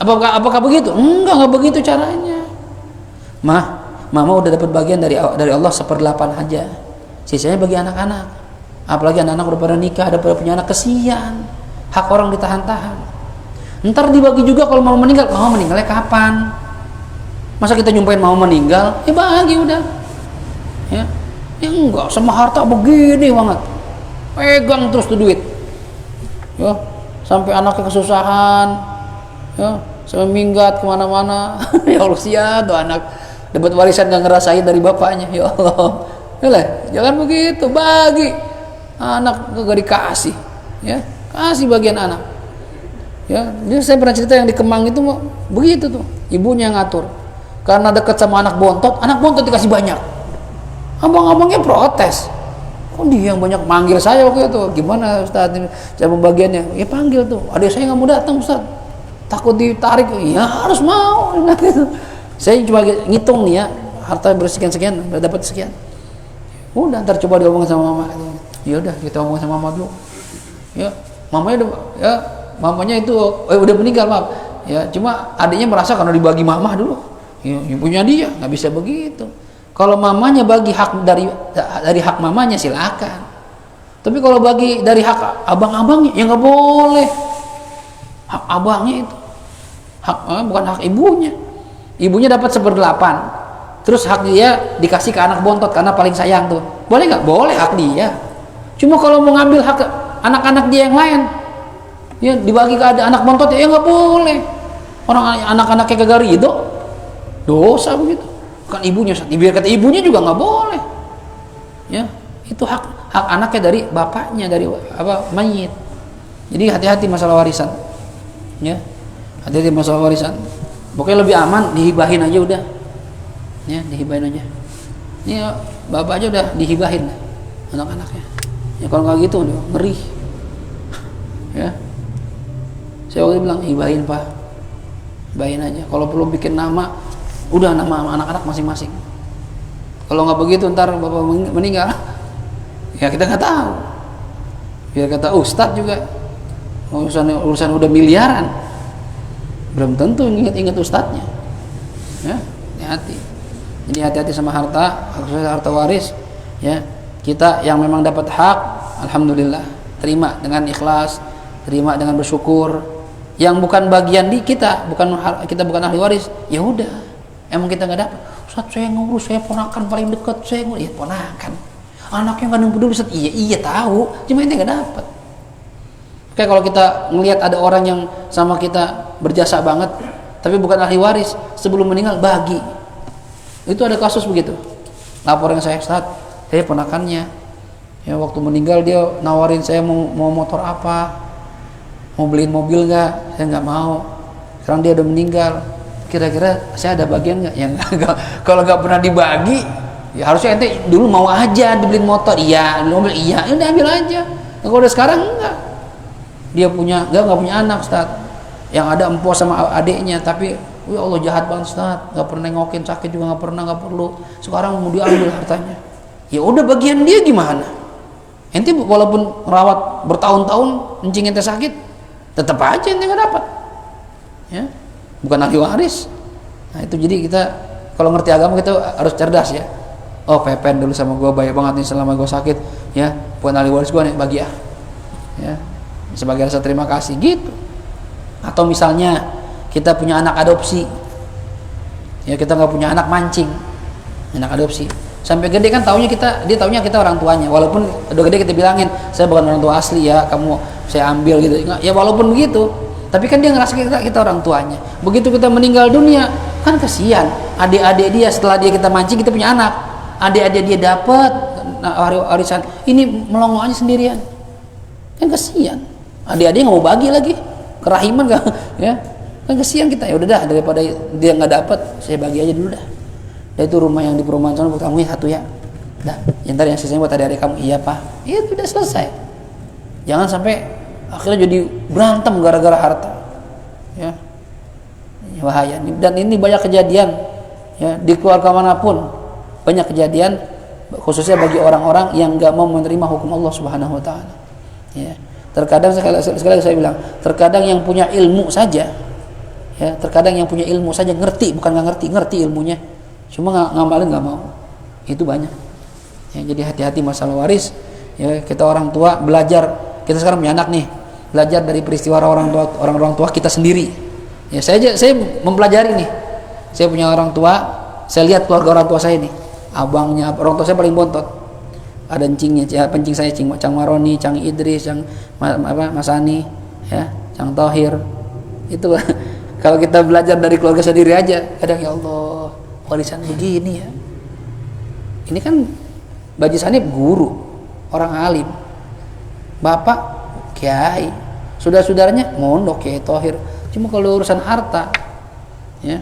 Apakah begitu? Enggak begitu caranya. Mama udah dapat bagian dari Allah 1/8 aja, sisanya bagi anak-anak. Apalagi anak-anak udah pada nikah, udah pada punya anak, kesian. Hak orang ditahan-tahan. Ntar dibagi juga kalau mau meninggal. Mau meninggalnya kapan? Masa kita nyumpain mau meninggal? Ya bagi udah. Ya enggak, sama harta begini banget. Pegang terus tuh duit. Ya, sampai anaknya kesusahan. Ya, sampai minggat kemana-mana. Ya Allah, sia tuh anak dapat warisan gak ngerasain dari bapaknya. Ya Allah. Yalah, jangan begitu, bagi. Anak gak dikasih. Ya, kasih bagian anak. Ya, jadi saya pernah cerita yang di Kemang itu begitu tuh, ibunya yang ngatur. Karena dekat sama anak bontot dikasih banyak. Abang-abangnya protes. Kok dia yang banyak manggil saya waktu itu? Gimana Ustaz saya pembagiannya? Ya panggil tuh. Adik saya nggak mau datang Ustaz. Takut ditarik. Ya harus mau. Saya cuma ngitung nih ya, harta bersekian-sekian, dapat sekian. Udah, ntar coba diomongin sama mama. Ya udah, kita omongin sama mama dulu. Ya, mamanya itu udah meninggal, maaf. Ya, cuma adiknya merasa karena dibagi mama dulu. Ya, punya dia, nggak bisa begitu. Kalau mamanya bagi hak dari hak mamanya silakan. Tapi kalau bagi dari hak abang-abangnya ya nggak boleh. Hak abangnya itu, bukan hak ibunya. Ibunya dapat 1/8. Terus hak dia dikasih ke anak bontot karena paling sayang tuh. Boleh nggak? Boleh, hak dia. Cuma kalau mau ngambil hak anak-anak dia yang lain, ya dibagi ke anak bontot ya nggak boleh. Orang anak-anaknya kagak ridho, dosa begitu. Kan ibunya, biar kata ibunya juga nggak boleh. Ya, itu hak anaknya dari bapaknya, dari mayit. Jadi hati-hati masalah warisan. Ya, hati-hati masalah warisan. Pokoknya lebih aman dihibahin aja udah. Ya, dihibahin aja. Ini ya, bapak aja udah dihibahin anak-anaknya. Ya kalau nggak gitu udah ngeri. Ya, saya waktu bilang hibahin Pak, hibahin aja. Kalau perlu bikin nama, udah nama anak-anak masing-masing. Kalau nggak begitu ntar bapak meninggal, ya kita nggak tahu. Biar kata Ustadz juga urusan udah miliaran, belum tentu ingat Ustadznya. Ya, hati-hati. Jadi hati-hati sama harta, khususnya harta waris. Ya, kita yang memang dapat hak, alhamdulillah, terima dengan ikhlas, terima dengan bersyukur. Yang bukan bagian di kita, kita bukan ahli waris, ya udah, emang kita nggak dapat. Ustaz, saya ngurus, saya ponakan paling dekat, saya ngurus, ya ponakan. Anaknya nggak peduli, Ustaz, iya tahu, cuma ini nggak dapat. Kayak kalau kita ngelihat ada orang yang sama kita berjasa banget, tapi bukan ahli waris, sebelum meninggal bagi. Itu ada kasus begitu. Lapor yang saya, Ustaz, saya ponakannya. Ya waktu meninggal dia nawarin saya mau motor apa. mau beliin mobil nggak? Saya nggak mau. Sekarang dia udah meninggal, kira-kira saya ada bagian nggak? Ya nggak. Kalau nggak pernah dibagi, ya harusnya ente dulu mau aja dibeliin motor, iya, beliin mobil, iya, udah ambil aja. Nah, kalau udah sekarang enggak, dia punya nggak punya anak, Ustaz, yang ada empos sama adiknya, tapi ya Allah jahat banget, Ustaz, nggak pernah nengokin, sakit juga nggak pernah, nggak perlu, sekarang mau diambil hartanya. Ya udah, bagian dia gimana? Ente walaupun rawat bertahun-tahun, encing ente sakit, tetap aja ente nggak dapat, ya, bukan ahli waris. Nah itu, jadi kita kalau ngerti agama kita harus cerdas ya. Oh, Pepen dulu sama gue baik banget nih selama gue sakit, ya, bukan ahli waris gue nih, bagi ya, sebagai rasa terima kasih gitu. Atau misalnya kita punya anak adopsi, ya, kita nggak punya anak mancing, anak adopsi, sampai gede kan dia taunya kita orang tuanya, walaupun udah gede kita bilangin saya bukan orang tua asli ya, kamu saya ambil gitu, ya walaupun begitu, tapi kan dia ngerasa kita orang tuanya. Begitu kita meninggal dunia, kan kasihan adik-adik dia, setelah kita mancing kita punya anak, adik-adik dia dapat warisan, ini melongo aja sendirian, kan kasihan. Adik-adik nggak mau bagi lagi, kerahiman kan, ya, kan kasihan kita. Ya udah dah, daripada dia nggak dapat, saya bagi aja dulu dah. Dan itu rumah yang di perumahan sana buat kamu ya, satu ya, dah, yang tadi yang sisanya buat adik-adik kamu. Iya Pak, ya sudah selesai. Jangan sampai akhirnya jadi berantem gara-gara harta, ya, bahaya. Dan ini banyak kejadian, ya, di keluarga manapun banyak kejadian, khususnya bagi orang-orang yang nggak mau menerima hukum Allah Subhanahu Wa Taala. Ya, terkadang sekali saya bilang, terkadang yang punya ilmu saja, ya, terkadang yang punya ilmu saja ngerti, bukan nggak ngerti ilmunya, cuma ngamalin nggak mau, itu banyak. Ya, jadi hati-hati masalah waris. Ya, kita orang tua belajar, kita sekarang punya anak nih, belajar dari peristiwa orang tua kita sendiri. Ya, saya mempelajari nih, saya punya orang tua, saya lihat keluarga orang tua saya nih, abangnya, orang tua saya paling bontot, ada encingnya, ya, pencing saya, Cang Maroni, Cang Idris, Cang Mas Ani, ya, Cang Tohir. Itu kalau kita belajar dari keluarga sendiri aja, kadang ya Allah, warisan begini ya. Ini kan Baji Sanib guru, orang alim, bapak kiai, saudara-saudaranya mondok Kiai Tohir. Cuma kalau urusan harta, ya,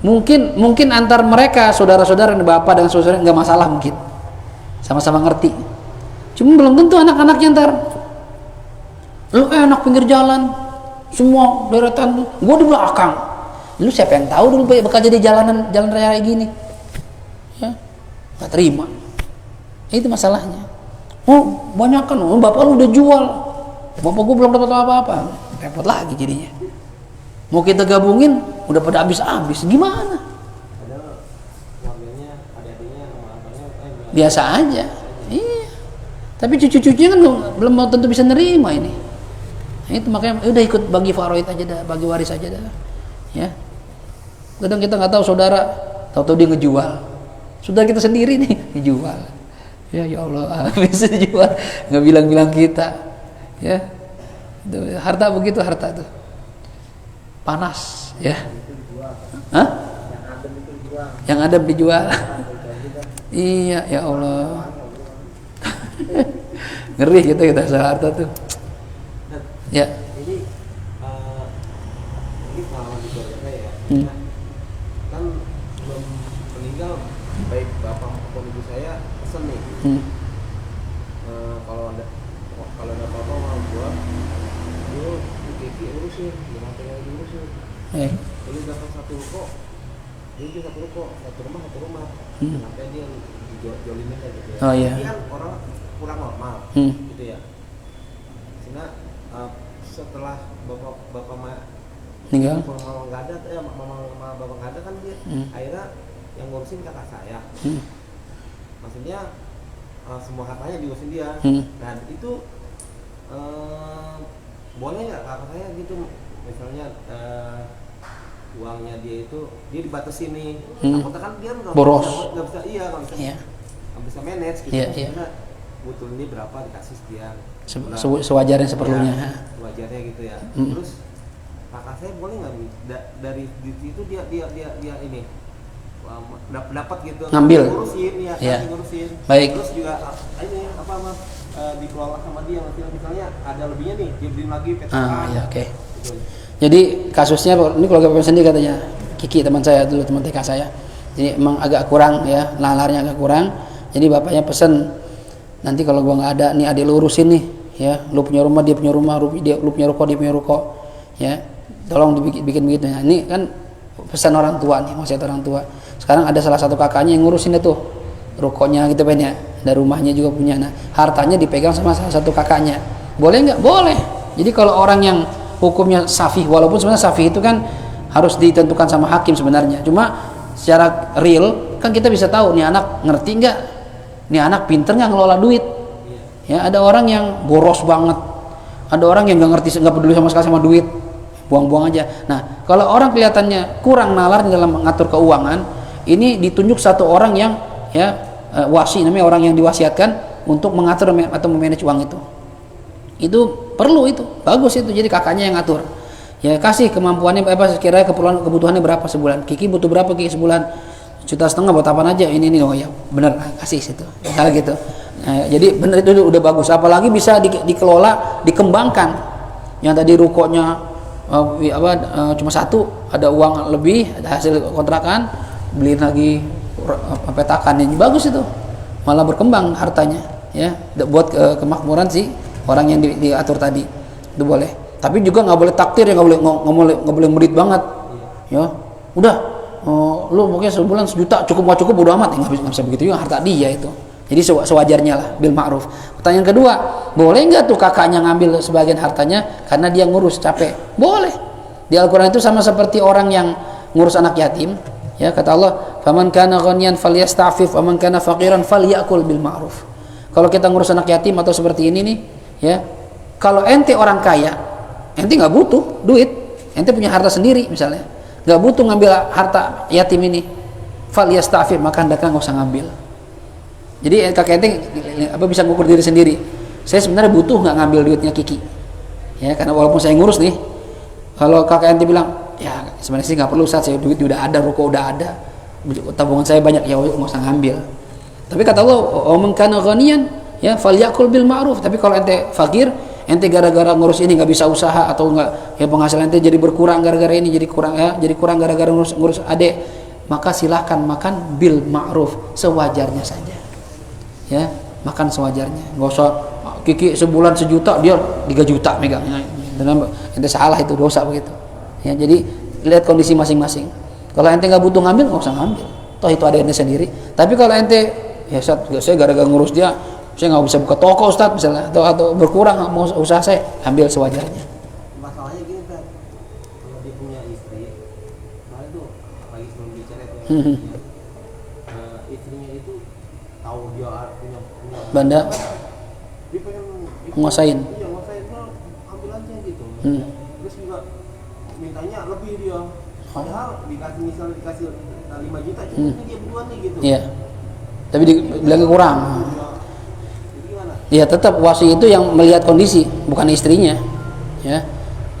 mungkin antar mereka saudara-saudara, bapak dan saudara nggak masalah, mungkin sama-sama ngerti. Cuma belum tentu anak-anaknya ntar. Lu enak pinggir jalan, semua deretan, gua di belakang. Lu siapa yang tahu dulu bakal jadi jalan raya kayak gini? Ya, nggak terima. Itu masalahnya. Oh, banyak kan, oh, bapak lu udah jual, bapak gua belum dapat apa-apa, repot lagi jadinya. Mau kita gabungin, udah pada habis-habis, gimana? Biasa aja, iya. Tapi cucu-cucunya kan belum tentu bisa nerima ini. Nah, itu makanya udah ikut bagi faraid aja dah, bagi waris aja dah, ya. Kadang kita nggak tahu saudara, tahu-tahu dia ngejual. Saudara kita sendiri nih ngejual. Ya Allah, bisa dijual, nggak bilang-bilang kita, ya. Itu, harta begitu, harta tuh panas, ya. Hah? Yang ada dijual. Iya, ya Allah. Ngeri kita soal harta tuh. Ya. Ini pengalaman di keluarga saya ya. Kan belum meninggal, baik bapak maupun ibu saya pesen nih. Kalau ada apa-apa mau gua, lu Kiki urusin, jangan tinggal diurusin. Lu dapat satu ruko, dia satu ruko, satu rumah. Sampai dia dijolimin kayak gitu ya. Oh iya. Dia kan orang kurang normal, gitu ya. Sehingga setelah bapak meninggal, mama nggak ada, mama bapak nggak ada kan dia, akhirnya yang ngurusin kakak saya. Maksudnya semua hartanya diurusin dia. Nah itu boleh nggak kakak saya gitu, misalnya uangnya dia itu dia dibatasi nih, takutnya kan dia boros, nggak bisa, iya nggak bisa manage gitu. Karena butuh ini berapa dikasih sekian, sewajarnya seperlunya, sewajarnya gitu ya. Terus kakak saya boleh nggak dari itu dia ini dapat gitu, ngambil, ngurusin ya, ngurusin. Baik. Terus juga ini apa dikelola sama dia, nanti misalnya ada lebihnya nih dia beliin lagi petakan. Ya oke. Jadi kasusnya ini keluarga Pak sendiri katanya, Kiki teman saya dulu, teman TK saya. Jadi emang agak kurang ya, nalarnya agak kurang. Jadi bapaknya pesen, nanti kalau gua nggak ada nih adik lu urusin nih ya, lu punya rumah dia punya rumah, lu punya ruko dia punya ruko ya, tolong dibikin begitu ya. Ini kan pesan orang tua nih, maksud orang tua. Sekarang ada salah satu kakaknya yang ngurusin itu rukonya gitu kan ya, ada rumahnya juga punya. Nah hartanya dipegang sama salah satu kakaknya, boleh nggak? Boleh. Jadi kalau orang yang hukumnya safih, walaupun sebenarnya safih itu kan harus ditentukan sama hakim sebenarnya, cuma secara real kan kita bisa tahu nih anak ngerti nggak, nih anak pinter nggak ngelola duit ya. Ada orang yang boros banget, ada orang yang nggak ngerti, nggak peduli sama sekali sama duit, buang-buang aja. Nah kalau orang kelihatannya kurang nalar dalam mengatur keuangan, ini ditunjuk satu orang yang ya wasi, namanya orang yang diwasiatkan untuk mengatur atau memanage uang itu perlu, itu bagus itu. Jadi kakaknya yang ngatur ya, kasih kemampuannya sekiranya kebutuhannya berapa sebulan. Kiki butuh berapa Kiki sebulan? 1,5 juta buat apa aja ini oh ya bener, kasih situ misalnya gitu. Nah, jadi bener itu udah bagus, apalagi bisa dikelola, dikembangkan. Yang tadi rukonya cuma satu, ada uang lebih, ada hasil kontrakan, beliin lagi petakan, ini bagus itu, malah berkembang hartanya ya, buat kemakmuran si orang yang diatur tadi. Itu boleh, tapi juga nggak boleh takdir ya, nggak boleh merit banget ya. Udah lu mungkin sebulan 1 juta cukup, nggak cukup udah amat ya, nggak bisa begitu juga, harta dia itu. Jadi sewajarnya lah, bil ma'ruf. Pertanyaan kedua, boleh nggak tuh kakaknya ngambil sebagian hartanya karena dia ngurus capek? Boleh. Di Al-Quran itu sama seperti orang yang ngurus anak yatim ya, kata Allah, faman kana ghaniyan falyasta'fif wa man kana faqiran falyakul bil ma'ruf. Kalau kita ngurus anak yatim atau seperti ini nih ya, kalau ente orang kaya, ente nggak butuh duit, ente punya harta sendiri misalnya, nggak butuh ngambil harta yatim ini, falyasta'fif, maka hendaknya nggak usah ngambil. Jadi kakek ente bisa ngukur diri sendiri, saya sebenarnya butuh nggak ngambil duitnya Kiki ya, karena walaupun saya ngurus nih, kalau kakek ente bilang ya sebenarnya sih nggak perlu, saat saya duit udah ada, ruko udah ada, tabungan saya banyak, ya nggak usah ngambil. Tapi kata Allah, man kana ghaniyan ya falyakul bil ma'ruf. Tapi kalau ente fakir, ente gara-gara ngurus ini nggak bisa usaha, atau nggak ya penghasilan ente jadi berkurang gara-gara ini, jadi kurang gara-gara ngurus adek, maka silahkan makan bil ma'ruf, sewajarnya saja ya, makan sewajarnya. Nggak usah Kiki sebulan 1 juta, dia 3 juta megangnya, dan ente salah, itu dosa begitu ya. Jadi lihat kondisi masing-masing. Kalau ente nggak butuh ngambil, nggak usah ngambil, toh itu ada ente sendiri. Tapi kalau ente ya Ustaz, saya gara-gara ngurus dia, saya nggak bisa buka toko Ustaz misalnya, atau berkurang mau usaha saya, ambil sewajarnya. Masalahnya gini kan, kalau dia punya istri, malah itu apalagi sebelum bicara itu istrinya itu tahu dia punya Banda dia pengen nguasain. Iya, nguasain, ambil aja gitu. Terus juga mintanya lebih dia, padahal dikasih 5 juta, cuma ini dia berdua nih gitu. Iya. Tapi dibilang kurang. Ya tetap wasi itu yang melihat kondisi, bukan istrinya ya.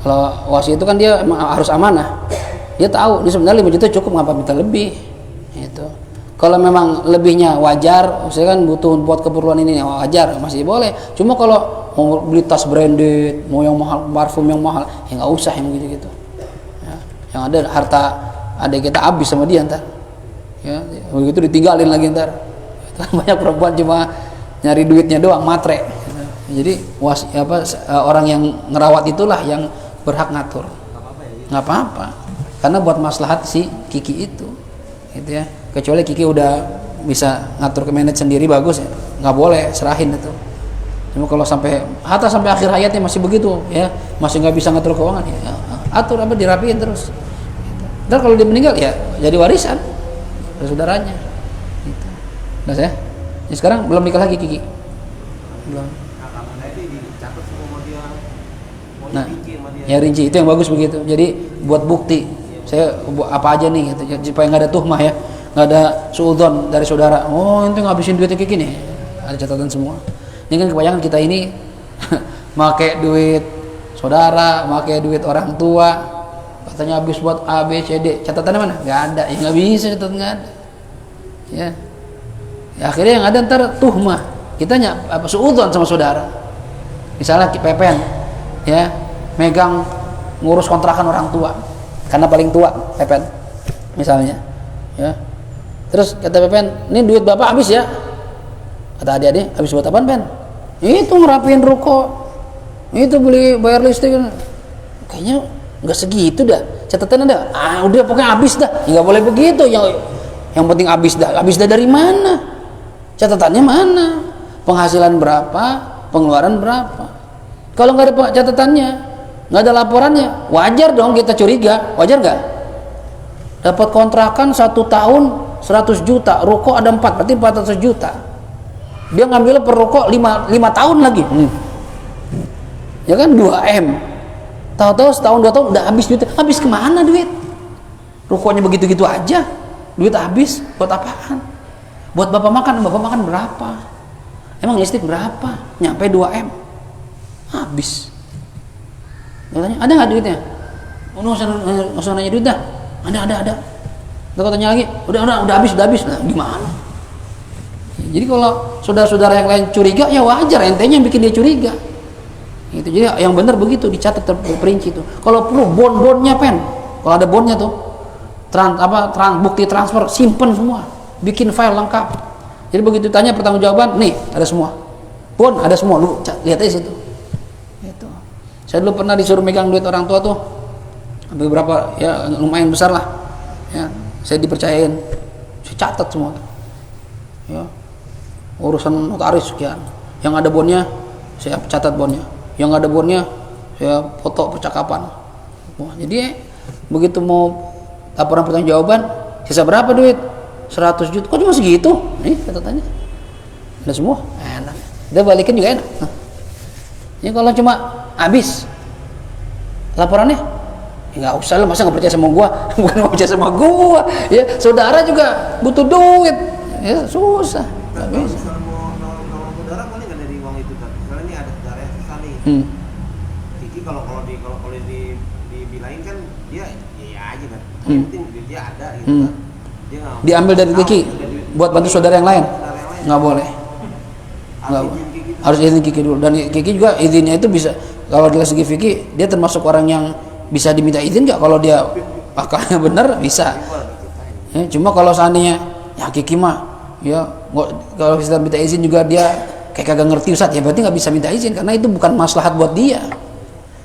Kalau wasi itu kan dia harus amanah, dia tahu ini sebenarnya 5 juta cukup, ngapa minta lebih itu. Kalau memang lebihnya wajar, saya kan butuh buat keperluan ini wajar, masih boleh. Cuma kalau mau beli tas branded, mau yang mahal, parfum yang mahal, ya nggak usah yang gitu-gitu ya. Yang ada harta adik kita habis sama dia ntar ya, begitu ditinggalin lagi ntar. Banyak perempuan cuma nyari duitnya doang, matre. Jadi orang yang ngerawat itulah yang berhak ngatur. Nggak apa-apa, karena buat maslahat si Kiki itu gitu ya. Kecuali Kiki udah bisa ngatur ke manage sendiri, bagus ya, nggak boleh serahin itu. Cuma kalau sampai akhir hayatnya masih begitu ya, masih nggak bisa ngatur keuangan ya, atur dirapiin terus. Dan kalau dia meninggal ya jadi warisan dari saudaranya. Gitu. Nah saya, ya sekarang belum nikah lagi Kiki. Belum. Nah, ya rinci itu yang bagus begitu. Jadi buat bukti, saya apa aja nih gitu, supaya nggak ada tuhmah ya, nggak ada suudzon dari saudara. Oh itu ngabisin duitnya Kiki nih, ada catatan semua. Ini kan kebanyakan kita ini make duit saudara, make duit orang tua, katanya habis buat A, B, C, D, catatannya mana? Nggak ada, ya nggak bisa, catatan nggak ada ya. Ya akhirnya yang ada ntar tuhmah kita suudzon sama saudara. Misalnya Pepen ya megang ngurus kontrakan orang tua karena paling tua Pepen misalnya ya. Terus kata Pepen, ini duit bapak habis ya. Kata adik-adik, habis buat apaan Pen? Itu ngerapiin ruko, itu beli bayar listrik. Kayaknya nggak segitu dah, catatan ada. Udah pokoknya habis dah. Nggak boleh begitu. Yang penting habis dah. Habis dah dari mana? Catatannya mana? Penghasilan berapa? Pengeluaran berapa? Kalau nggak ada catatannya, nggak ada laporannya, wajar dong kita curiga. Wajar nggak? Dapat kontrakan 1 tahun 100 juta, ruko ada 4, berarti 400 juta. Dia ngambil per ruko 5 tahun lagi. Ya kan 2M. Tahu-tahu setahun 2 tahun udah habis duit. Habis kemana duit? Rukonya begitu-gitu aja. Duit habis buat apaan? Buat bapak makan berapa? Emang listrik berapa? Nyampe 2M. Habis. Katanya, ada nggak duitnya? Nggak usah nanya duit dah. Ada. Terus tanya lagi, udah habis. Nah, gimana? Jadi kalau saudara-saudara yang lain curiga, ya wajar, entenya yang bikin dia curiga. Gitu. Jadi yang benar begitu, dicatat terperinci itu. Kalau perlu bondnya Pen, kalau ada bondnya tuh, bukti transfer, simpen semua, bikin file lengkap. Jadi begitu tanya pertanggungjawaban, nih ada semua, bond ada semua, lu lihat aja situ. Gitu. Saya dulu pernah disuruh megang duit orang tua tuh, beberapa ya lumayan besar lah, ya saya dipercayain, saya catat semua, ya urusan notaris sekian, yang ada bondnya saya catat bondnya, yang ada bondnya saya foto percakapan. Wah, jadi begitu mau laporan pertanggungjawaban, sisa berapa duit? 100 juta. Kok cuma segitu? Nih catatannya ada semua, enak. Dia balikin juga enak. Ini kalau cuma habis laporannya, ya nggak usah lah, masa nggak percaya sama gua? Bukan nggak percaya sama gua, ya saudara juga butuh duit, ya susah. Nggak bisa. Kalau saudara boleh nggak dari uang itu? Misalnya ini ada saudara yang susah nih. Kiki kalau dibilangin kan dia ya aja kan. Yang penting dia ada gitu kan. Dia diambil dari Kiki buat bantu saudara yang lain. Nggak boleh. Nggak boleh. Harus izin Kiki dulu, dan Kiki juga izinnya itu bisa, kalau dari segi fikih dia termasuk orang yang bisa diminta izin nggak, kalau dia akalnya benar bisa ya. Cuma kalau seandainya ya Kiki mah ya kalau kita minta izin juga dia kayak kagak ngerti Ustaz, ya berarti nggak bisa minta izin karena itu bukan maslahat buat dia.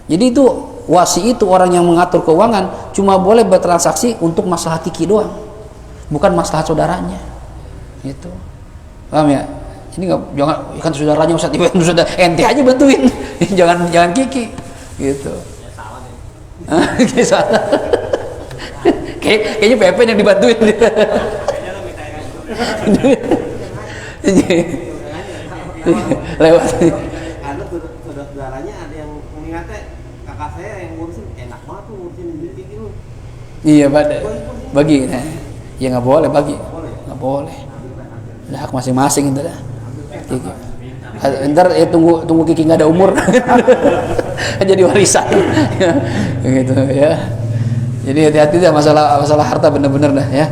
Jadi itu wasi itu orang yang mengatur keuangan cuma boleh bertransaksi untuk maslahat Kiki doang, bukan maslahat saudaranya. Gitu. Paham ya? Ini nggak, jangan kan saudaranya Ustaz, sudah ente aja bantuin. jangan Kiki. Gitu. Ya salah deh. Kayak salah. Kayaknya Pepen yang dibantuin. Kayaknya lo minta lewat. Ada saudaranya ada yang mengingatnya kakak saya yang ngurusin, enak banget tuh ngurusin Kiki lu. Iya, bagi. Nah, ya nggak boleh bagi. Nggak boleh. Udah hak masing-masing itu dah. Kiki. Ntar tunggu Kiki nggak ada umur jadi warisan gitu ya. Jadi hati-hati dah masalah harta, bener-bener dah ya.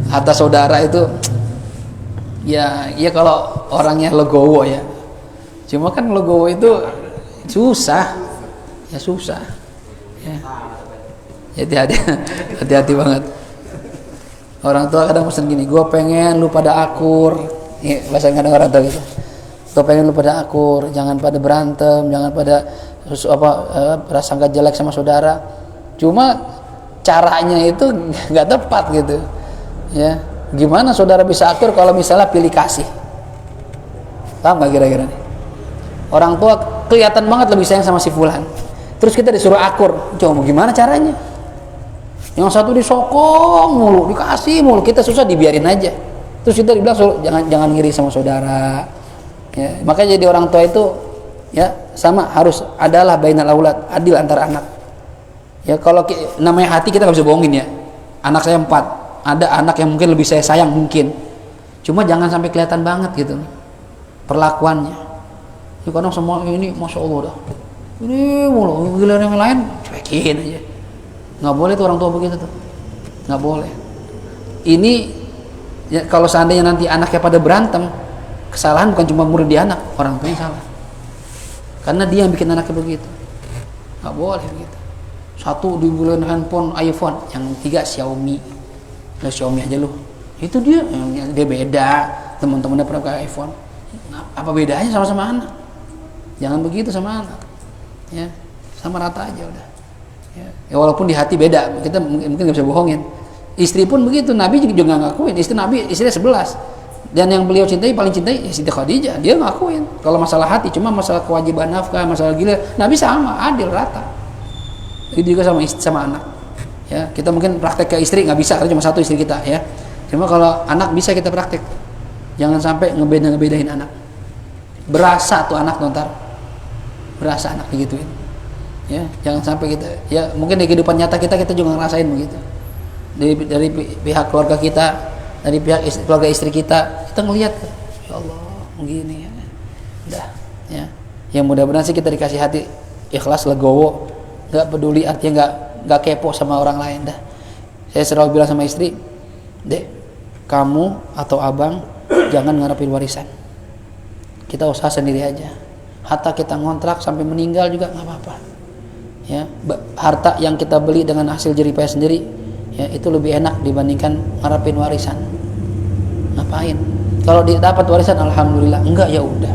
Harta saudara itu ya kalau orangnya legowo ya. Cuma kan legowo itu susah ya, susah ya. Hati-hati banget. Orang tua kadang pesan gini, gue pengen lu pada akur. Ya, bahasa kadang orang tua gitu. Gue pengen lu pada akur, jangan pada berantem, jangan pada prasangka jelek sama saudara. Cuma caranya itu nggak tepat gitu. Ya, gimana saudara bisa akur kalau misalnya pilih kasih? Paham nggak kira-kira nih? Orang tua kelihatan banget lebih sayang sama si fulan. Terus kita disuruh akur, coba gimana caranya? Yang satu disokong mulu, dikasih mulu, kita susah dibiarin aja. Terus kita dibilang jangan ngiri sama saudara. Ya, makanya jadi orang tua itu ya sama harus adalah bainal aulad, adil antara anak. Ya kalau namanya hati kita nggak bisa bohongin ya. Anak saya 4, ada anak yang mungkin lebih saya sayang mungkin. Cuma jangan sampai kelihatan banget gitu perlakuannya. Ini kadang semua ini masya Allah dah. Ini mulu, giliran yang lain cuekin aja. Nggak boleh tuh orang tua begitu tuh, nggak boleh. Ini ya, kalau seandainya nanti anaknya pada berantem kesalahan bukan cuma murid di anak, orang tuanya salah. Karena dia yang bikin anaknya begitu. Nggak boleh begitu. Satu dibeliin handphone iPhone, yang tiga Xiaomi. Udah Xiaomi aja lu. Itu dia beda. Teman-temannya pernah pakai iPhone. Apa bedanya sama-sama anak? Jangan begitu sama anak. Ya, sama rata aja udah. Ya, walaupun di hati beda, kita mungkin nggak bisa bohongin. Istri pun begitu, Nabi juga nggak ngakuin. Istri Nabi, istrinya 11. Dan yang beliau cintai, paling cintai ya Siti Khadijah. Dia ngakuin. Kalau masalah hati, cuma masalah kewajiban nafkah, masalah gila, Nabi sama, adil, rata. Itu juga sama anak. Ya, kita mungkin praktek ke istri nggak bisa, karena cuma satu istri kita ya. Cuma kalau anak bisa kita praktek. Jangan sampai ngebedain anak. Berasa tuh anak nontar. Berasa anak digituin. Ya, jangan sampai kita, ya mungkin di kehidupan nyata kita juga ngerasain begitu. Dari pihak keluarga kita, dari pihak keluarga istri kita ngelihat, ya Allah begini ya. Udah ya. Yang mudah-mudahan sih kita dikasih hati ikhlas, legowo, nggak peduli, artinya nggak kepo sama orang lain dah. Saya selalu bilang sama istri, Dek, kamu atau abang jangan ngarepin warisan. Kita usaha sendiri aja. Hatta kita ngontrak sampai meninggal juga nggak apa-apa. Ya, harta yang kita beli dengan hasil jerih payah sendiri, ya itu lebih enak dibandingkan ngarepin warisan. Ngapain? Kalau dapat warisan alhamdulillah, enggak ya udah.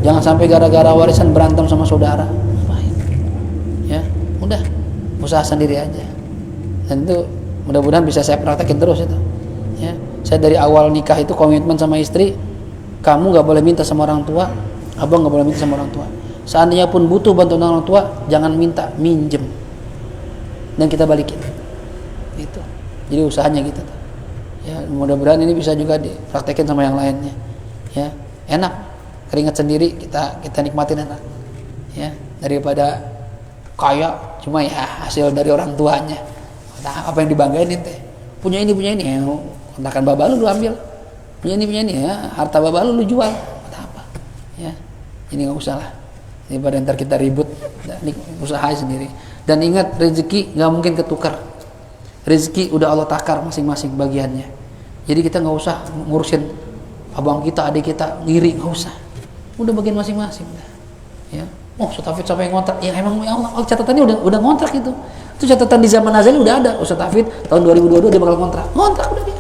Jangan sampai gara-gara warisan berantem sama saudara. Ngapain? Ya, udah usaha sendiri aja. Dan itu mudah-mudahan bisa saya praktekin terus itu. Ya, saya dari awal nikah itu komitmen sama istri, kamu nggak boleh minta sama orang tua, abang nggak boleh minta sama orang tua. Seandainya pun butuh bantuan orang tua, jangan minta, minjem, dan kita balikin. Itu. Jadi usahanya gitu. Ya, mudah-mudahan ini bisa juga dipraktekin sama yang lainnya. Ya, enak, keringat sendiri kita nikmatin enak. Ya, daripada kaya cuma ya hasil dari orang tuanya. Nah, apa yang dibanggain teh? Punya ini, ya, kontrakan bapak lu ambil. Punya ini ya, harta bapak lu jual. Apa? Ya, ini nggak usah lah. Daripada ntar kita ribut, usaha sendiri. Dan ingat, rezeki nggak mungkin ketukar. Rezeki udah Allah takar masing-masing bagiannya. Jadi kita nggak usah ngurusin abang kita, adik kita, ngiri, nggak usah. Udah bagian masing-masing. Ya, Ustaz Hafid sampai ngontrak. Ya emang ya Allah, catatannya udah ngontrak itu. Itu catatan di zaman Azali udah ada. Ustaz Hafid tahun 2022 dia bakal ngontrak udah dia.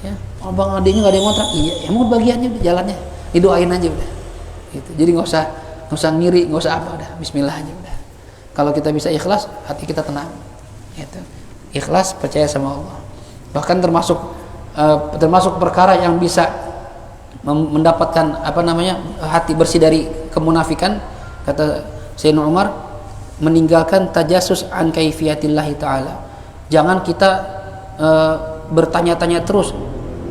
Ya, abang adiknya nggak ada yang ngontrak. Iya, emang bagiannya udah jalannya. Didoain aja udah. Gitu. Jadi nggak usah ngiri, nggak usah apa, udah bismillah aja udah. Kalau kita bisa ikhlas, hati kita tenang. Gitu. Ikhlas, percaya sama Allah. Bahkan termasuk perkara yang bisa mendapatkan hati bersih dari kemunafikan, kata Sayyidina Umar, meninggalkan tajasus an kaifiyatillahi ta'ala. Jangan kita bertanya-tanya terus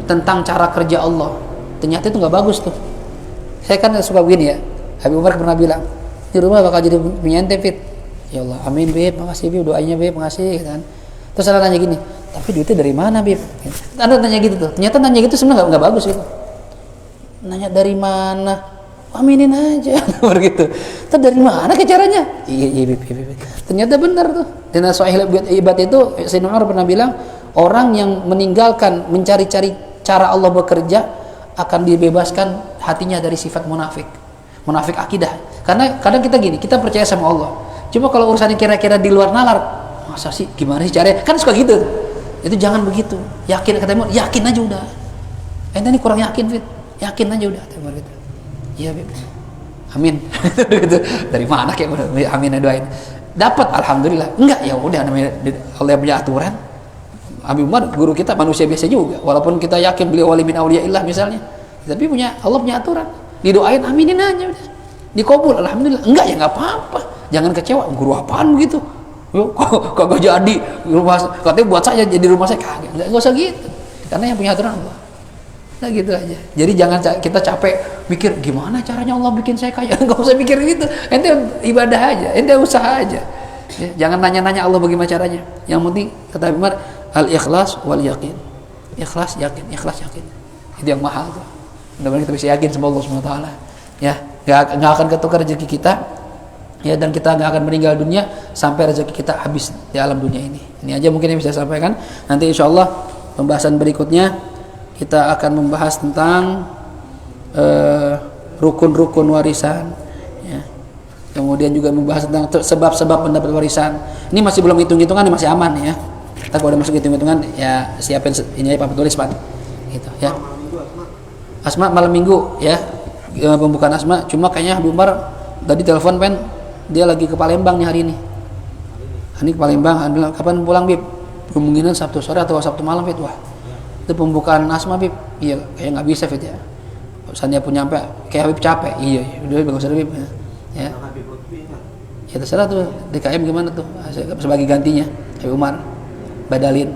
tentang cara kerja Allah. Ternyata itu nggak bagus tuh. Saya kan suka begini ya. Habib Umar pernah bilang, di rumah bakal jadi punya ente, Fit. Ya Allah, amin Beb, makasih Beb, doanya Beb, makasih kan. Terus saya tanya gini, tapi duitnya dari mana Beb? Anda tanya gitu tuh. Ternyata nanya gitu sebenarnya nggak bagus gitu. Nanya dari mana? Aminin aja begitu. Terus dari mana ke caranya? Iya Beb. Ternyata benar tuh. Dan Sahih Ibad itu Sayyidina Umar pernah bilang, orang yang meninggalkan mencari-cari cara Allah bekerja akan dibebaskan hatinya dari sifat munafik akidah. Karena kadang kita gini, kita percaya sama Allah, cuma kalau urusannya kira-kira di luar nalar, masa sih, gimana sih caranya, kan suka gitu. Itu jangan begitu, yakin, kata Umar, yakin aja udah. Ente ini kurang yakin, Fit, yakin aja udah, kata Umar gitu. Iya Beb, amin. Gitu. Dari mana kayak amin doain, dapat alhamdulillah. Enggak, ya udah, namanya Allah yang punya aturan. Habib Umar guru kita manusia biasa juga, walaupun kita yakin beliau wali min auliyaillah misalnya, tapi Allah punya aturan. Didoain, aminin aja udah, dikabul alhamdulillah. Enggak ya nggak apa-apa, jangan kecewa, guru apaan begitu, yuk kagak jadi rumah, katanya buat saya jadi rumah saya, kagak, nggak usah gitu, karena yang punya aturan Allah. Nah gitu aja. Jadi jangan kita capek mikir gimana caranya Allah bikin saya kaya, nggak usah mikir gitu, ente ibadah aja, ente usaha aja ya, jangan nanya-nanya Allah bagaimana caranya. Yang penting kata Umar, al-ikhlas wal yakin. Ikhlas yakin, itu yang mahal tuh. Mudah-mudahan kita bisa yakin sama Allah SWT ya, nggak akan ketukar rezeki kita ya, dan kita nggak akan meninggal dunia sampai rezeki kita habis di alam dunia ini. Ini aja mungkin yang bisa saya sampaikan. Nanti insya Allah pembahasan berikutnya kita akan membahas tentang rukun-rukun warisan, ya. Kemudian juga membahas tentang sebab-sebab mendapat warisan. Ini masih belum hitung-hitungan, ini masih aman ya. Kita kalau udah masuk hitung-hitungan ya siapin ini aja Pak tulis Pak. Gitu ya. Asma malam Minggu ya. Pembukaan Asma, cuma kayaknya Habib Umar tadi telepon dia lagi ke Palembang nih hari ini. Ini ke Palembang, kapan pulang Bib? Kemungkinan Sabtu sore atau Sabtu malam Bib. Wah. Itu pembukaan Asma Bib. Iya, kayak nggak bisa Bib ya. Urusannya pun nyampe kayak Habib capek. Iya, udah bagus Bib ya. Ya terserah tuh DKM gimana tuh sebagai gantinya Habib Umar badalin.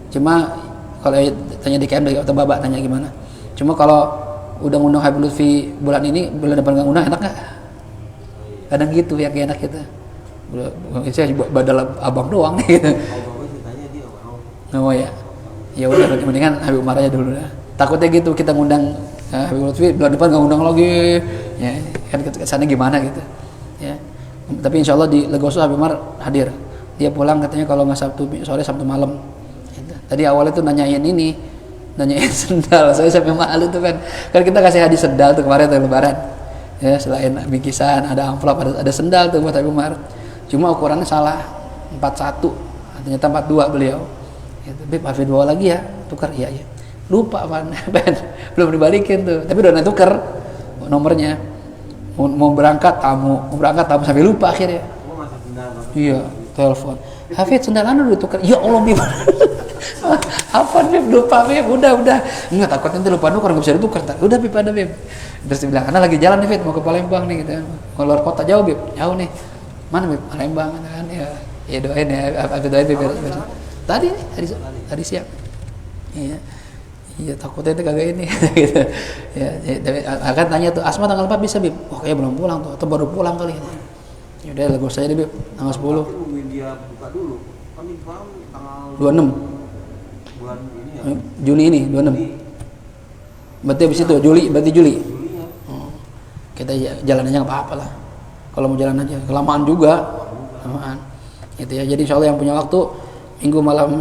Cuma kalau tanya DKM dari atau Babak tanya gimana. Cuma kalau udah ngundang Habib Lutfi bulan ini, bulan depan nggak ngundang, enak nggak? Kadang gitu ya, kayak enak kita. Saya badal abang doang nih. Gitu. Oh ya, ya udah mendingan Habib Umar aja dulu. Takutnya gitu kita ngundang Habib Lutfi bulan depan nggak ngundang lagi, ya kan kesannya gimana gitu. Ya, tapi insya Allah di Legoso Habib Umar hadir. Dia pulang katanya kalau nggak Sabtu sore Sabtu malam. Gitu. Tadi awalnya tuh nanyain sendal. Saya sampai malu tuh kan kita kasih hadiah sendal tuh kemarin tuh Lebaran ya, selain bingkisan ada amplop, ada sendal tuh buat Habib Umar, cuma ukurannya salah 41 ternyata 42 beliau gitu. Beb Hafid bawa lagi ya, tukar. Iya lupa pan belum dibalikin tuh, tapi udah tukar nomornya, mau berangkat tamu sampai lupa akhirnya. Iya telepon Hafid sendal anu udah tukar. Ya Allah Beb apa Beb lupa Beb, udah nggak, takutnya nanti lupa tukar nggak bisa ditukar. Udah Beb ada Beb, terus dia bilang karena lagi jalan nih Beb mau ke Palembang nih gitu, mau keluar kota jauh Beb, jauh nih mana Beb, Palembang kan ya doain ya, apa doain Beb tadi siang. Iya takutnya itu kagak ini gitu ya, akan tanya tuh Asma tanggal 4 bisa Beb, oh kayaknya belum pulang tuh atau baru pulang kali ya. Udah lagu saya deh Beb tanggal 10 dia buka dulu kan di tanggal 26 bulan ini ya. Juli ini 26. Berarti habis itu Juli. Oh. Kita jalan aja nggak apa-apa lah. Kalau mau jalan aja, kelamaan juga. Kelamaan. Gitu ya. Jadi insyaallah yang punya waktu Minggu malam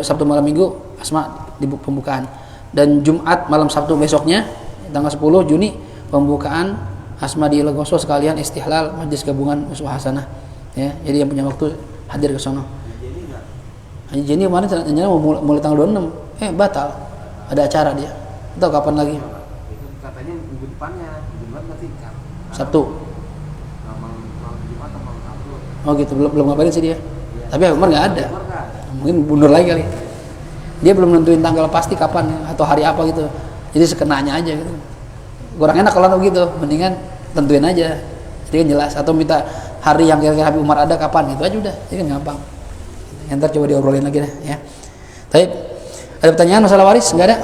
Sabtu malam Minggu Asma di pembukaan. Dan Jumat malam Sabtu besoknya tanggal 10 Juni pembukaan Asma di Legoso sekalian istihlal Majelis Gabungan Uswah Hasanah. Ya. Jadi yang punya waktu hadir ke sono. Haji Jenny kemarin rencananya mau mulai tanggal 26, batal. Ada acara dia. Atau kapan lagi? Katanya minggu depannya, Jumat nanti kan. Sabtu. Malam Jumat atau malam Sabtu. Oh gitu, belum ngapain sih dia. Ya. Tapi Umar nggak ada. Mungkin mundur lagi kali. Dia belum nentuin tanggal pasti kapan atau hari apa gitu. Jadi sekenanya aja gitu. Kurang enak kalau begitu, mendingan tentuin aja. Jadi kan jelas, atau minta hari yang kira-kira Habib Umar ada kapan gitu aja udah. Jadi kan gampang. Ntar coba diobrolin lagi deh ya. Baik. Ada pertanyaan masalah waris? Enggak ada?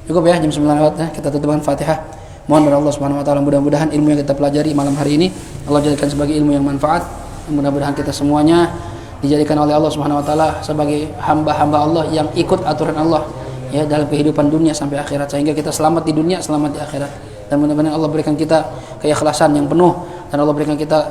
Cukup ya, jam 9 lewat ya. Kita tutup dengan Fatihah. Mohon dari Allah Subhanahu wa taala mudah-mudahan ilmu yang kita pelajari malam hari ini Allah jadikan sebagai ilmu yang manfaat. Mudah-mudahan kita semuanya dijadikan oleh Allah Subhanahu wa taala sebagai hamba-hamba Allah yang ikut aturan Allah ya dalam kehidupan dunia sampai akhirat, sehingga kita selamat di dunia, selamat di akhirat. Dan mudah-mudahan Allah berikan kita keikhlasan yang penuh dan Allah berikan kita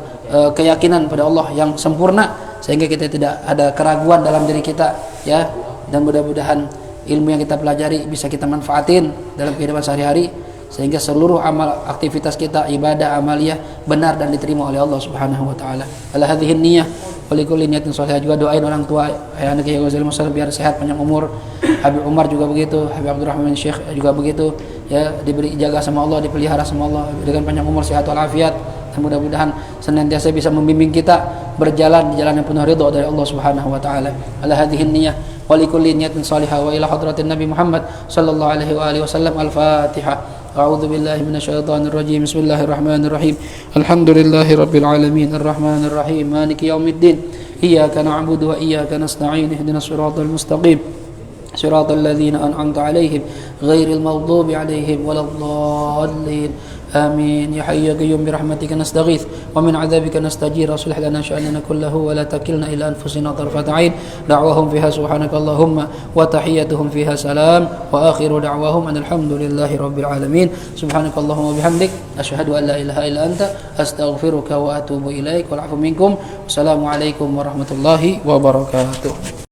keyakinan pada Allah yang sempurna sehingga kita tidak ada keraguan dalam diri kita ya. Dan mudah-mudahan ilmu yang kita pelajari bisa kita manfaatin dalam kehidupan sehari-hari sehingga seluruh amal aktivitas kita ibadah amaliyah benar dan diterima oleh Allah Subhanahu wa taala. Ala hadhihi niyyah wa likulli niyatin shalihah. Juga doain orang tua ayah Kiai Ghazali Muslim biar sehat panjang umur. Habib Umar juga begitu, Habib Abdurrahman Syekh juga begitu ya, diberi jaga sama Allah, dipelihara sama Allah dengan panjang umur, sehat walafiat. Dan mudah-mudahan senantiasa bisa membimbing kita berjalan di jalan yang penuh ridha dari Allah Subhanahu wa taala. Ala hadhihi niyyah wa likulli niyatin shalihah wa ila hadratin Nabi Muhammad sallallahu alaihi wa alihi wasallam. Al-Fatihah. أعوذ بالله من الشيطان الرجيم. بسم الله الرحمن الرحيم. الحمد لله رب العالمين الرحمن الرحيم مالك يوم الدين إياك نعبد وإياك نستعين اهدنا الصراط المستقيم صراط الذين أنعمت عليهم غير المغضوب عليهم ولا الضالين آمين. يا حي يا قيوم برحمتك نستغيث ومن عذابك نستجير أصلح لنا شأننا كله ولا تكلنا إلى أنفسنا طرفة عين. دعواهم فيها سبحانك اللهم وتحيتهم فيها سلام وآخر دعواهم أن الحمد لله رب العالمين. سبحانك اللهم وبحمدك أشهد أن لا إله إلا أنت أستغفرك وأتوب إليك والعفو منكم. والسلام عليكم ورحمة الله وبركاته.